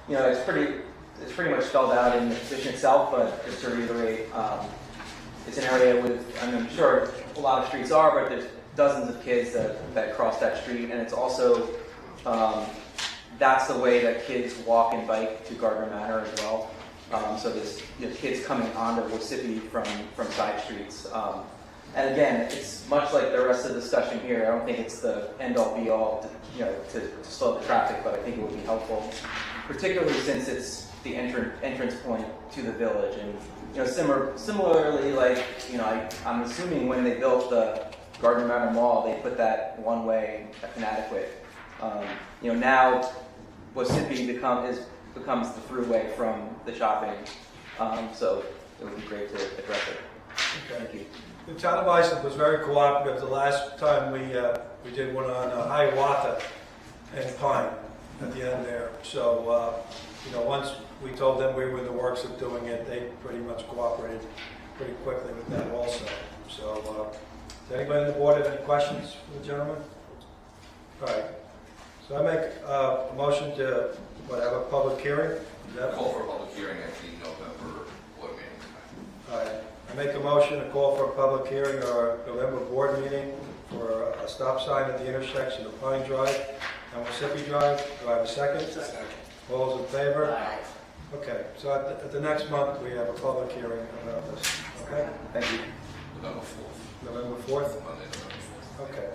You know, it's pretty much spelled out in the petition itself, but just to reiterate, it's an area with, I'm sure a lot of streets are, but there's dozens of kids that cross that street, and it's also, that's the way that kids walk and bike to Gardner Manor as well. So there's kids coming onto Mississippi from side streets. And again, it's much like the rest of the discussion here. I don't think it's the end-all be-all to slow the traffic, but I think it would be helpful, particularly since it's the entrance point to the village. And similarly, like I'm assuming when they built the Gardner Manor Mall, they put that one way inadequate. Now Mississippi becomes the throughway from the shopping. So it would be great to address it. Okay. Thank you. The town of Iceland was very cooperative the last time we did one on Hiawatha and Pine at the end there. So, once we told them we were in the works of doing it, they pretty much cooperated pretty quickly with that also. So, does anybody on the board have any questions for the gentleman? All right. So I make a motion to have a public hearing. Is that Call for a public hearing at the November board meeting. All right. I make a motion to call for a public hearing or November board meeting for a stop sign at the intersection of Pine Drive and Mississippi Drive. Do I have a second? Second. All those in favor? Okay, so at the next month, we have a public hearing about this. Okay? Thank you. November 4th. November 4th? Monday, November 4th. Okay.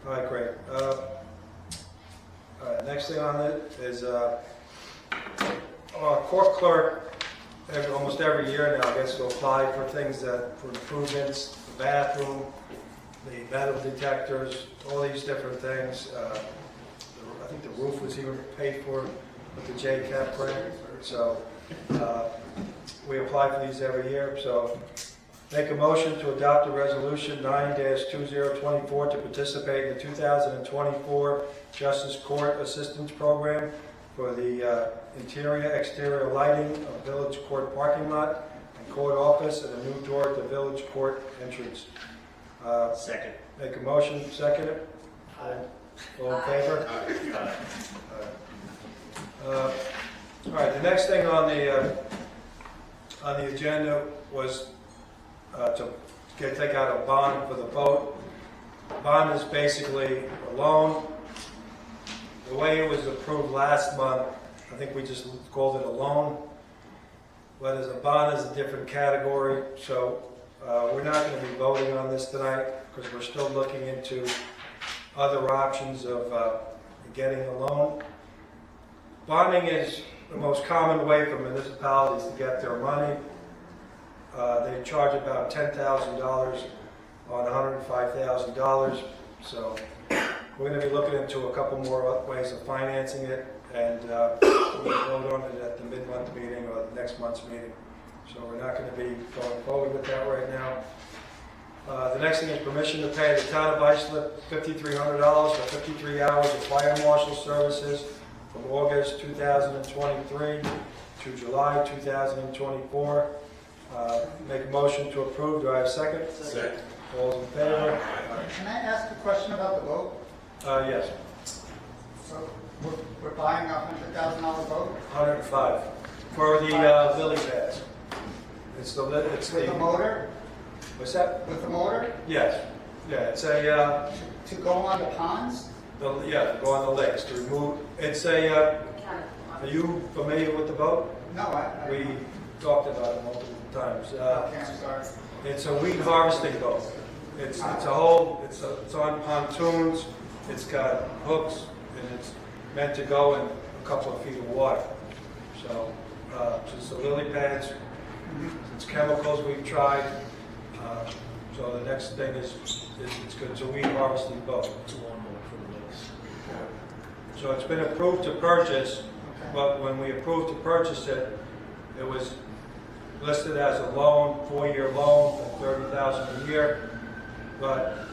All right, great. All right, next thing on it is our court clerk, almost every year now, gets to apply for things for improvements, the bathroom, the metal detectors, all these different things. I think the roof was even paid for with the JCAP grant. So we apply for these every year. So make a motion to adopt a resolution 9-2024 to participate in the 2024 Justice Court Assistance Program for the interior, exterior lighting of Village Court parking lot and court office and a new door at the Village Court entrance. Second. Make a motion, second it? All in favor? All right, the next thing on the agenda was to take out a bond for the boat. Bond is basically a loan. The way it was approved last month, I think we just called it a loan. Whereas a bond is a different category, so we're not going to be voting on this tonight because we're still looking into other options of getting a loan. Bonding is the most common way for municipalities to get their money. They charge about $10,000 on $105,000. So we're going to be looking into a couple more ways of financing it, and we'll vote on it at the mid-month meeting or next month's meeting. So we're not going to be going forward with that right now. The next thing is permission to pay the town of Islip $5,300 for 53 hours of fire marshal services from August 2023 to July 2024. Make a motion to approve. Do I have a second? Second. All those in favor? Can I ask a question about the boat? Yes. So we're buying a $100,000 boat 105 for the lily pads. It's with a motor? What's that? With a motor? Yes. Yeah. It's a To go on the ponds? to go on the lakes to remove. It's a. Are you familiar with the boat? No, We talked about it multiple times. Okay, I'm sorry. It's a weed harvesting boat. It's on pontoons. It's got hooks, and it's meant to go in a couple of feet of water. So, it's the lily pads. It's chemicals we've tried. So the next thing is it's good. It's a weed harvesting boat. It's a lawnmower for the lakes. So it's been approved to purchase, but when we approved to purchase it, it was listed as a loan, 4-year loan, for $30,000 a year. But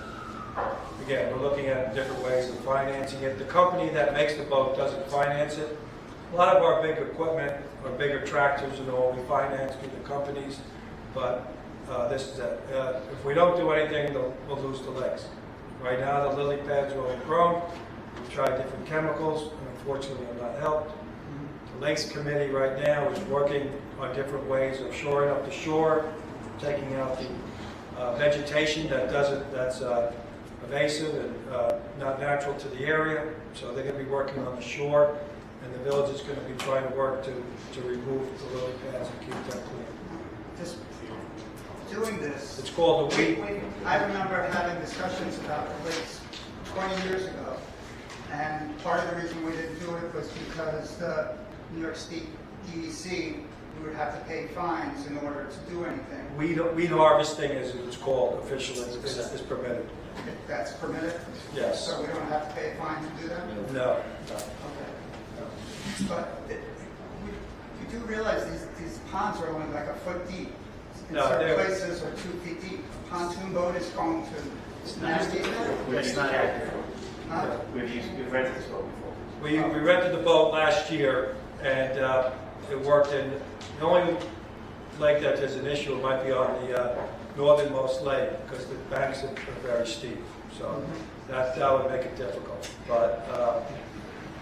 again, we're looking at different ways of financing it. The company that makes the boat doesn't finance it. A lot of our big equipment, our bigger tractors and all, we finance through the companies. But this is it. If we don't do anything, we'll lose the lakes. Right now, the lily pads are overgrown. We've tried different chemicals, and unfortunately, have not helped. The Lakes Committee right now is working on different ways of shoring up the shore, taking out the vegetation that's invasive and not natural to the area. So they're going to be working on the shore, and the village is going to be trying to work to remove the lily pads and keep them clean. Just doing this. It's called the weed. I remember having discussions about the lakes 20 years ago, and part of the reason we didn't do it was because the New York State DEC, we would have to pay fines in order to do anything. Weed harvesting, as it's called officially, is permitted. That's permitted? Yes. So we don't have to pay a fine to do that? No. Okay. But you do realize these ponds are only like a foot deep. In No, certain they're- places are 2 feet deep. A pontoon boat is going to It's not accurate. Huh? We've rented this boat before. We rented the boat last year, and it worked in, the only lake that there's an issue might be on the northernmost lake, because the banks are very steep. So that would make it difficult. But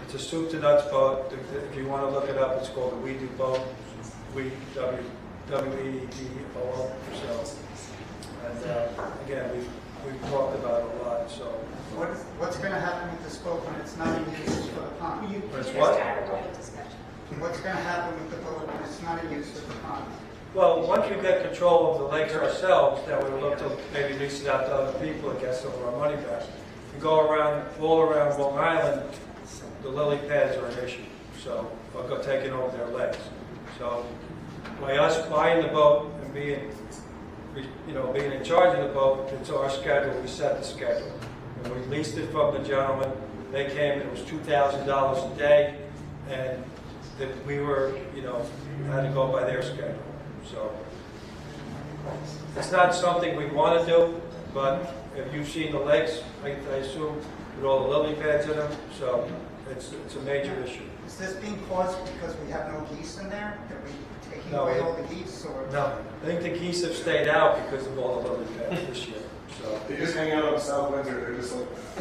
it's a soup to nuts boat. If you want to look it up, it's called the Weedo boat. W-E-D-O-O. So, and again, we've talked about it a lot. So, What's going to happen with this boat when it's not in use for the pond? It's what? What's going to happen with the boat when it's not in use for the pond? Well, once we get control of the lakes ourselves, then we look to maybe lease it out to other people and get some of our money back. We go around, all around Long Island, the lily pads are an issue. So we'll go taking over their lakes. So by us buying the boat and being in charge of the boat, it's our schedule. We set the schedule. And we leased it from the gentleman. They came, it was $2,000 a day, and that we were, had to go by their schedule. So it's not something we want to do, but if you've seen the lakes, I assume, with all the lily pads in them, so it's a major issue. Is this being caused because we have no geese in there? Are we taking No. away all the geese? Or? No, I think the geese have stayed out because of all the lily pads this year. So The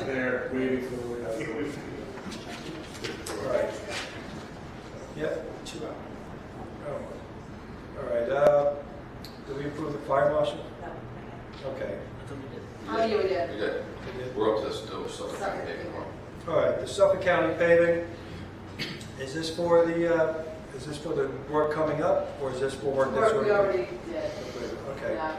there waiting for the way out. All right. Yep. 2 hours. Oh. All right, did we approve the fire marshal? Okay. Oh, you did. We did. We did. We're up to still Suffolk County paving tomorrow. All right, the Suffolk County paving, is this for the work coming up, or is this for work that's We already did. Okay. Yeah.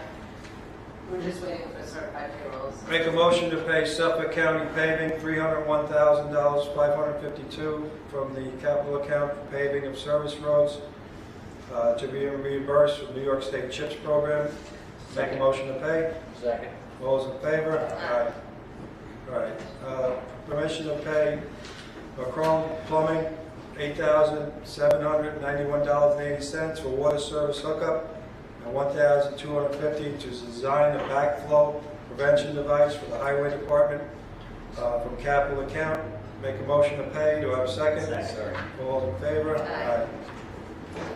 We're just waiting for certified payrolls. Make a motion to pay Suffolk County paving $301,552 from the capital account for paving of service roads to be reimbursed from New York State CHIPS program. Make a motion to pay. Second. All those in favor? Aye. All right. Permission to pay Chrome Plumbing, $8,791.80 for water service hookup, and $1,250 to design a backflow prevention device for the highway department from capital account. Make a motion to pay. Do I have a second? Second. All in favor? Aye.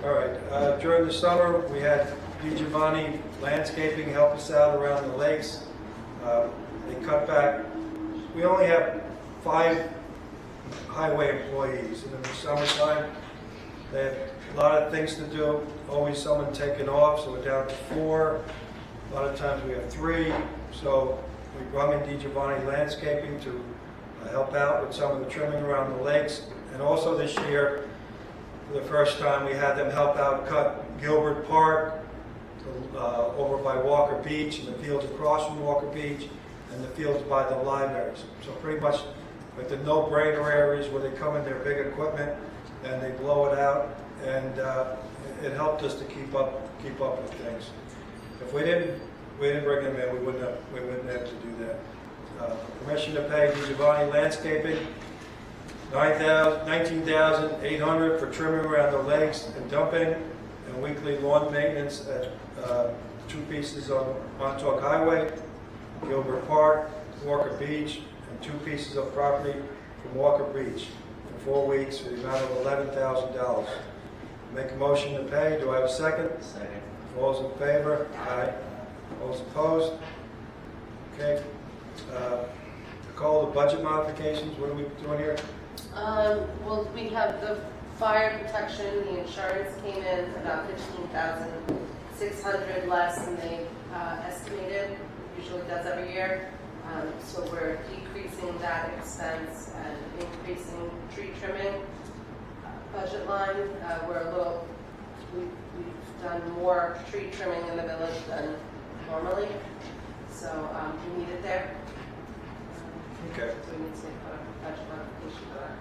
All right. During the summer, we had Giovanni Landscaping help us out around the lakes. They cut back. We only have 5 highway employees, and in the summertime, they have a lot of things to do. Always someone taking off, so we're down to 4. A lot of times we have 3. So we brought in Giovanni Landscaping to help out with some of the trimming around the lakes. And also this year, for the first time, we had them help out cut Gilbert Park over by Walker Beach, and the fields across from Walker Beach, and the fields by the libraries. So pretty much like the no-brainer areas where they come in their big equipment and they blow it out, and it helped us to keep up with things. If we didn't bring them in, we wouldn't have to do that. Permission to pay Giovanni Landscaping $19,800 for trimming around the lakes and dumping, and weekly lawn maintenance at 2 pieces on Montauk Highway, Gilbert Park, Walker Beach, and 2 pieces of property from Walker Beach for 4 weeks for the amount of $11,000. Make a motion to pay. Do I have a second? Second. All those in favor? Aye. All those opposed? Okay. Call the budget modifications. What are we doing here? Well, we have the fire protection, the insurance came in about $15,600 less than they estimated, usually does every year. So we're decreasing that expense and increasing tree trimming budget line. We've done more tree trimming in the village than normally, so we need it there. Okay. So we need to make a budget modification for that.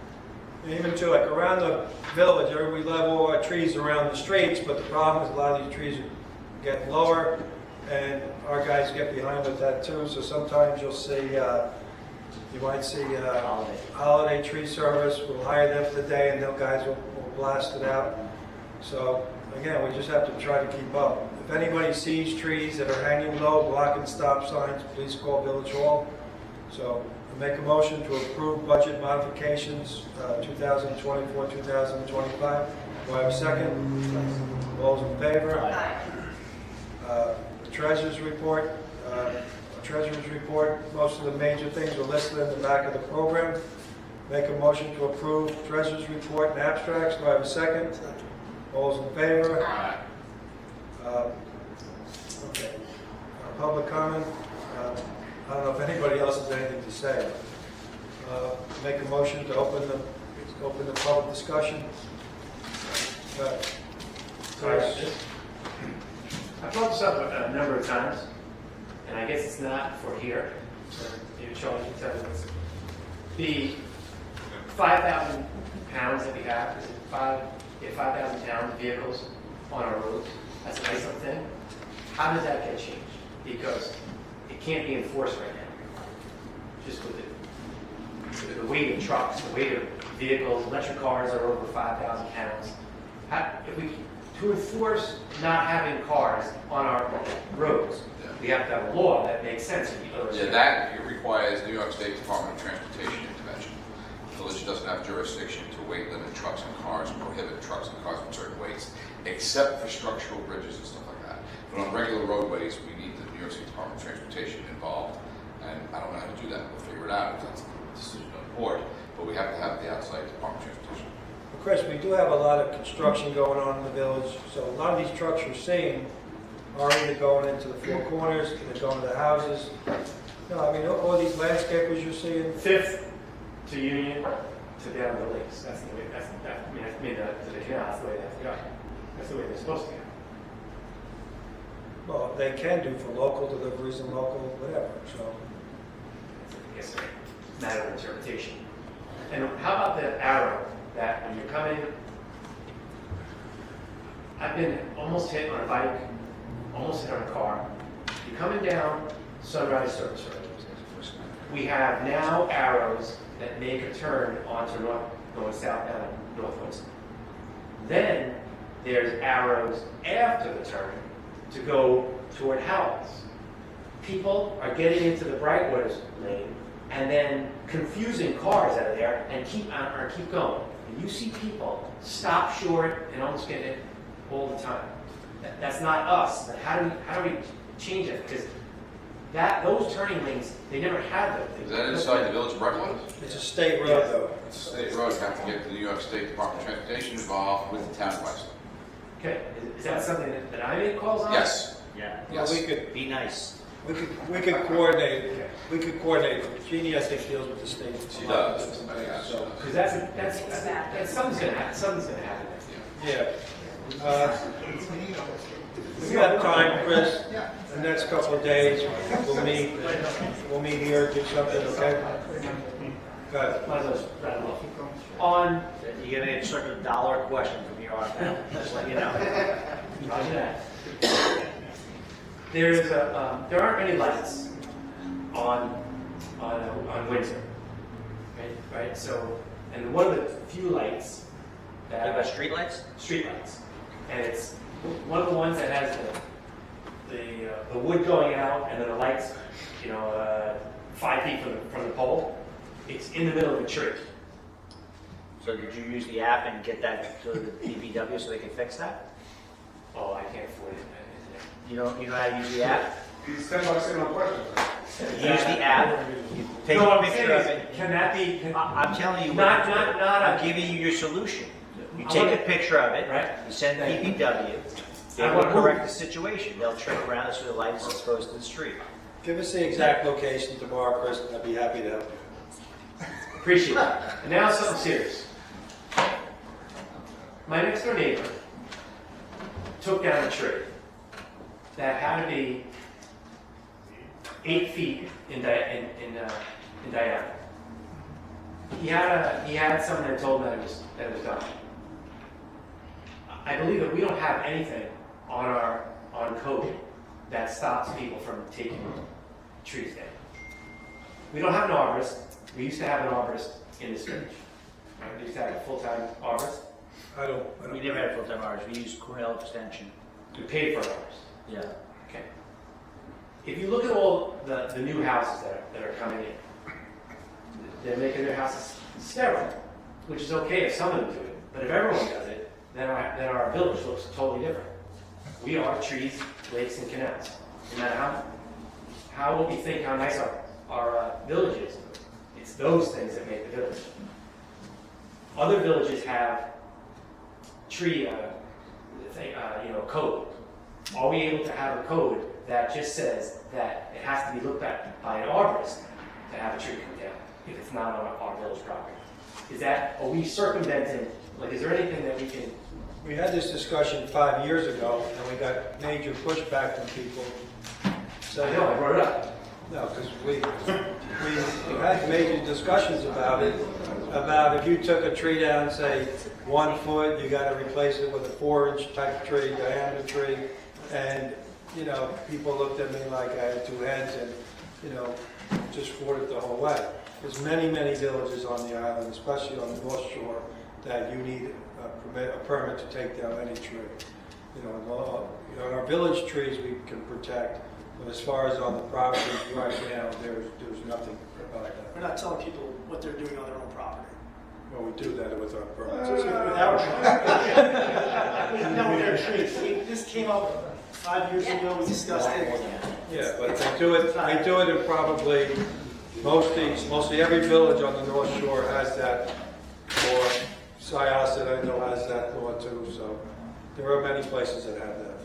And even too, like around the village, we level our trees around the streets, but the problem is a lot of these trees get lower, and our guys get behind with that too. So sometimes you'll see, you might see holiday tree service. We'll hire them for the day, and those guys will blast it out. So again, we just have to try to keep up. If anybody sees trees that are hanging low, blocking stop signs, please call Village Hall. So I make a motion to approve budget modifications 2024, 2025. Do I have a second? All those in favor? Aye. Treasurer's report. Treasurer's report, most of the major things are listed in the back of the program. Make a motion to approve Treasurer's report and abstracts. Do I have a second? All those in favor? Aye. Okay. Public comment. I don't know if anybody else has anything to say. Make a motion to open the public discussion. I brought this up a number of times, and I guess it's not for here. Maybe Charlie can tell me this. The 5,000 pounds that we have, is it 5,000 pound vehicles on our roads? That's a nice little thing. How does that get changed? Because it can't be enforced right now. Just with the weight of trucks, the weight of vehicles, electric cars are over 5,000 pounds. To enforce not having cars on our roads, we have to have a law that makes sense. Yeah, that it requires New York State Department of Transportation intervention. The village doesn't have jurisdiction to weight limit trucks and cars, prohibit trucks and cars with certain weights, except for structural bridges and stuff like that. But on regular roadways, we need the New York State Department of Transportation involved, and I don't know how to do that. We'll figure it out. That's a decision of the board, but we have to have the outside Department of Transportation. Chris, we do have a lot of construction going on in the village, so a lot of these trucks you're seeing are either going into the Four Corners, they're going to the houses. No, I mean, all these landscapers you're seeing, Fifth to Union to down the lakes. That's the way. I mean, to the canal. That's the way they have to go. That's the way they're supposed to go. well, they can do for local deliveries and local whatever, so. I guess it's a matter of interpretation. And how about the arrow that when you're coming, I've been almost hit on a bike, almost hit on a car. You're coming down Sunrise Service Road. We have now arrows that make a turn onto north, going southbound northwest. Then there's arrows after the turn to go toward Howells. People are getting into the Brightwaters lane and then confusing cars out of there and keep going. And you see people stop short and almost get it all the time. That's not us. But how do we change it? Because those turning lanes, they never had those. Is that inside the village of Brentwood? It's a state road though. It's a state road. You have to get the New York State Department of Transportation involved with the town of Weston. Okay, is that something that I make calls on? Yes. Yeah. Yes. Well, we could Be nice. coordinate. We could coordinate. Jeannie, I think, deals with the state. She does. So, Because that's something's gonna happen. Something's gonna happen. yeah. We got time, Chris. The next couple of days, we'll meet here, do something, okay? Good. Might as well just rattle off. On You're gonna answer a $1 question from here on out, just let you know. Roger that. There aren't any lights on Windsor, right? So, and one of the few lights You have that street lights? street lights, and it's one of the ones that has the wood going out and then the lights, 5 feet from the pole. It's in the middle of a tree. So did you use the app and get that to the DPW so they can fix that? Oh, I can't afford it. You know how to use the app? He's stand by saying on questions. You use the app, you take No, a I'm picture saying of is, it. can that be? I'm telling you, Not I'm giving you your solution. You I take wanna- a picture of it, Right. you send DPW, they I will wanna correct move. the situation. They'll trick around it so the light is exposed to the street. Give us the exact location tomorrow, Chris, and I'd be happy to help you. Appreciate it. And now something serious. My next door neighbor took down a tree that had to be 8 feet in diameter. He had someone that told him that it was done. I believe that we don't have anything on code that stops people from taking trees down. We don't have an arborist. We used to have an arborist in this village. Right? We used to have a full-time arborist. I don't. We never had full-time hours, we used Cornell Extension. We paid for an arborist. Yeah. Okay. If you look at all the new houses that are coming in, they're making their houses sterile, which is okay if some of them do it. But if everyone does it, then our village looks totally different. We are trees, lakes, and canals. No matter how we think how nice our village is, it's those things that make the village. Other villages have tree, code. Are we able to have a code that just says that it has to be looked at by an arborist to have a tree come down if it's not on our village property? Are we circumventing, is there anything that we can? We had this discussion 5 years ago, and we got major pushback from people. So, I know, I brought it up. no, because we had major discussions about it, about if you took a tree down, say, 1 foot, you got to replace it with a 4-inch type tree, diameter tree, and, people looked at me like I had 2 heads and, just fought it the whole way. There's many, many villages on the island, especially on the North Shore, that you need a permit to take down any tree. In our village trees we can protect, but as far as on the property right now, there's nothing about that. We're not telling people what they're doing on their own property. Well, we do that with our permits. With our trees. No, with their trees. This came up 5 years ago, we discussed it. Yeah, but they do it in probably mostly every village on the North Shore has that law. Syosset, I know, has that law too, so there are many places that have that.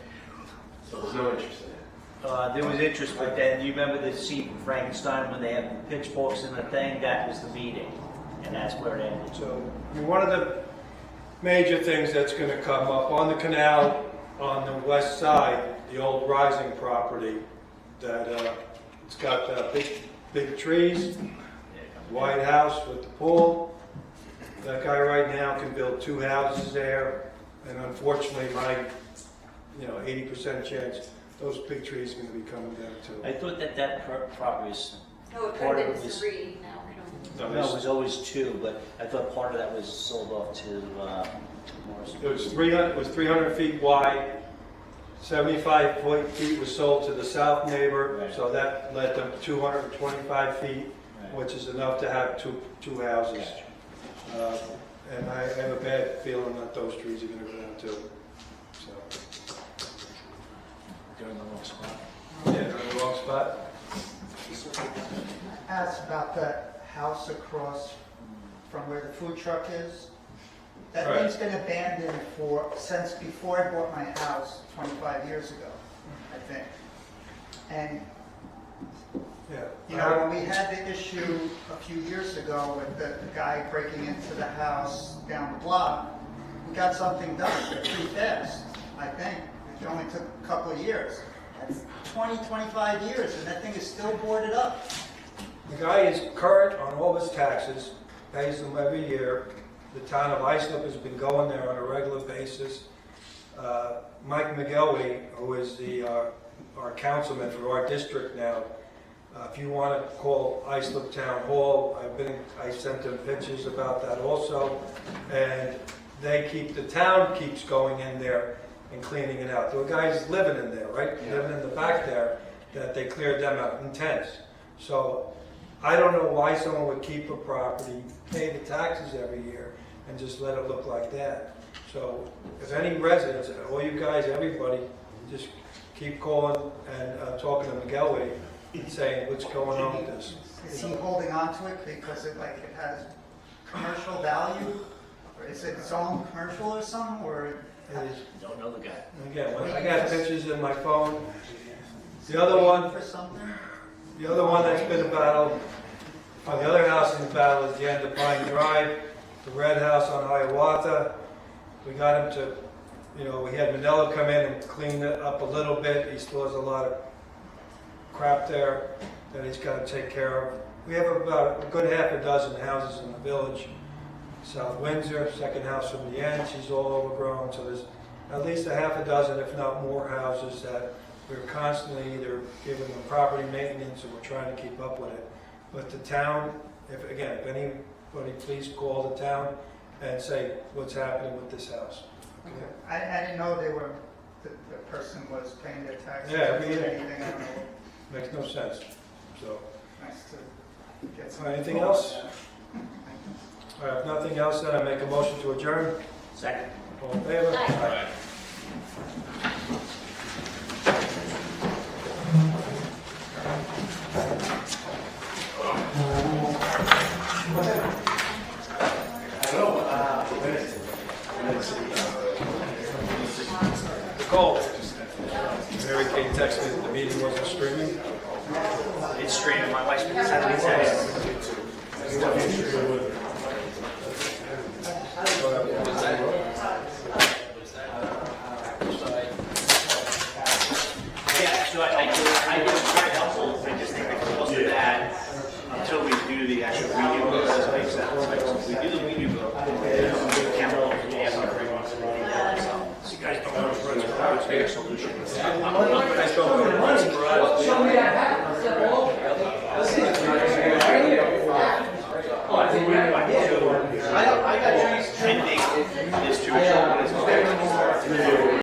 So there's no interest in it. There was interest, but then, do you remember the scene from Frankenstein when they had the pitchforks in the thing? That was the meeting, and that's where it ended. So, I mean, one of the major things that's going to come up on the canal on the west side, the old Rising property, that it's got big trees, White House with the pool. That guy right now can build 2 houses there, and unfortunately, my 80% chance those big trees are going to be coming down too. I thought that property was, No, it Part could of have been this- 3 now. I don't know. no, it was always 2, but I thought part of that was sold off to Morrison. It was 300 feet wide, 75 feet was sold to the south neighbor, Right. so that led them 225 feet, Right. which is enough to have two houses. And I have a bad feeling that those trees are going to go down too. So, They're in the wrong spot. yeah, they're in the wrong spot. Asked about that house across from where the food truck is. That Right. thing's been abandoned since before I bought my house 25 years ago, I think. And Yeah. when we had the issue a few years ago with the guy breaking into the house down the block, we got something done pretty fast, I think. It only took a couple of years. That's 20, 25 years, and that thing is still boarded up. The guy is current on all his taxes, pays them every year. The town of Islip has been going there on a regular basis. Mike McGilvey, who is our councilman for our district now, if you want to call Islip Town Hall, I sent them pictures about that also, and the town keeps going in there and cleaning it out. There were guys living in there, right? Living in the back there, that they cleared them out in tents. So I don't know why someone would keep a property, pay the taxes every year, and just let it look like that. So if any residents, all you guys, everybody, just keep calling and talking to McGilvey and saying what's going on with this. Is he holding on to it because it has commercial value? Or is it its own commercial or something, or? It is, Don't know the guy. again, I got pictures in my phone. The other one, For something? the other one that's been a battle, or the other house in the battle is the end of Pine Drive, the red house on Hiawatha. We got him to, we had Manila come in and clean it up a little bit. He still has a lot of crap there that he's got to take care of. We have about a good half a dozen houses in the village. South Windsor, second house from the end, she's all overgrown. So there's at least a half a dozen, if not more, houses that we're constantly either giving them property maintenance or we're trying to keep up with it. But the town, if anybody, please call the town and say what's happening with this house. Okay? I didn't know the person was paying their taxes. Yeah, or anything, I don't know. Makes no sense. So, Nice to get some. anything else? All right, if nothing else, then I make a motion to adjourn. Second. All in favor? Aye. Nicole, Mary Kay texted me that the meeting wasn't streaming. It's streaming. My wife's been sending me texts. Yeah, so I think it's very helpful. I just think because of that, until we do the actual review of those things, if we do the review, we can't roll it. So you guys don't know what's a solution.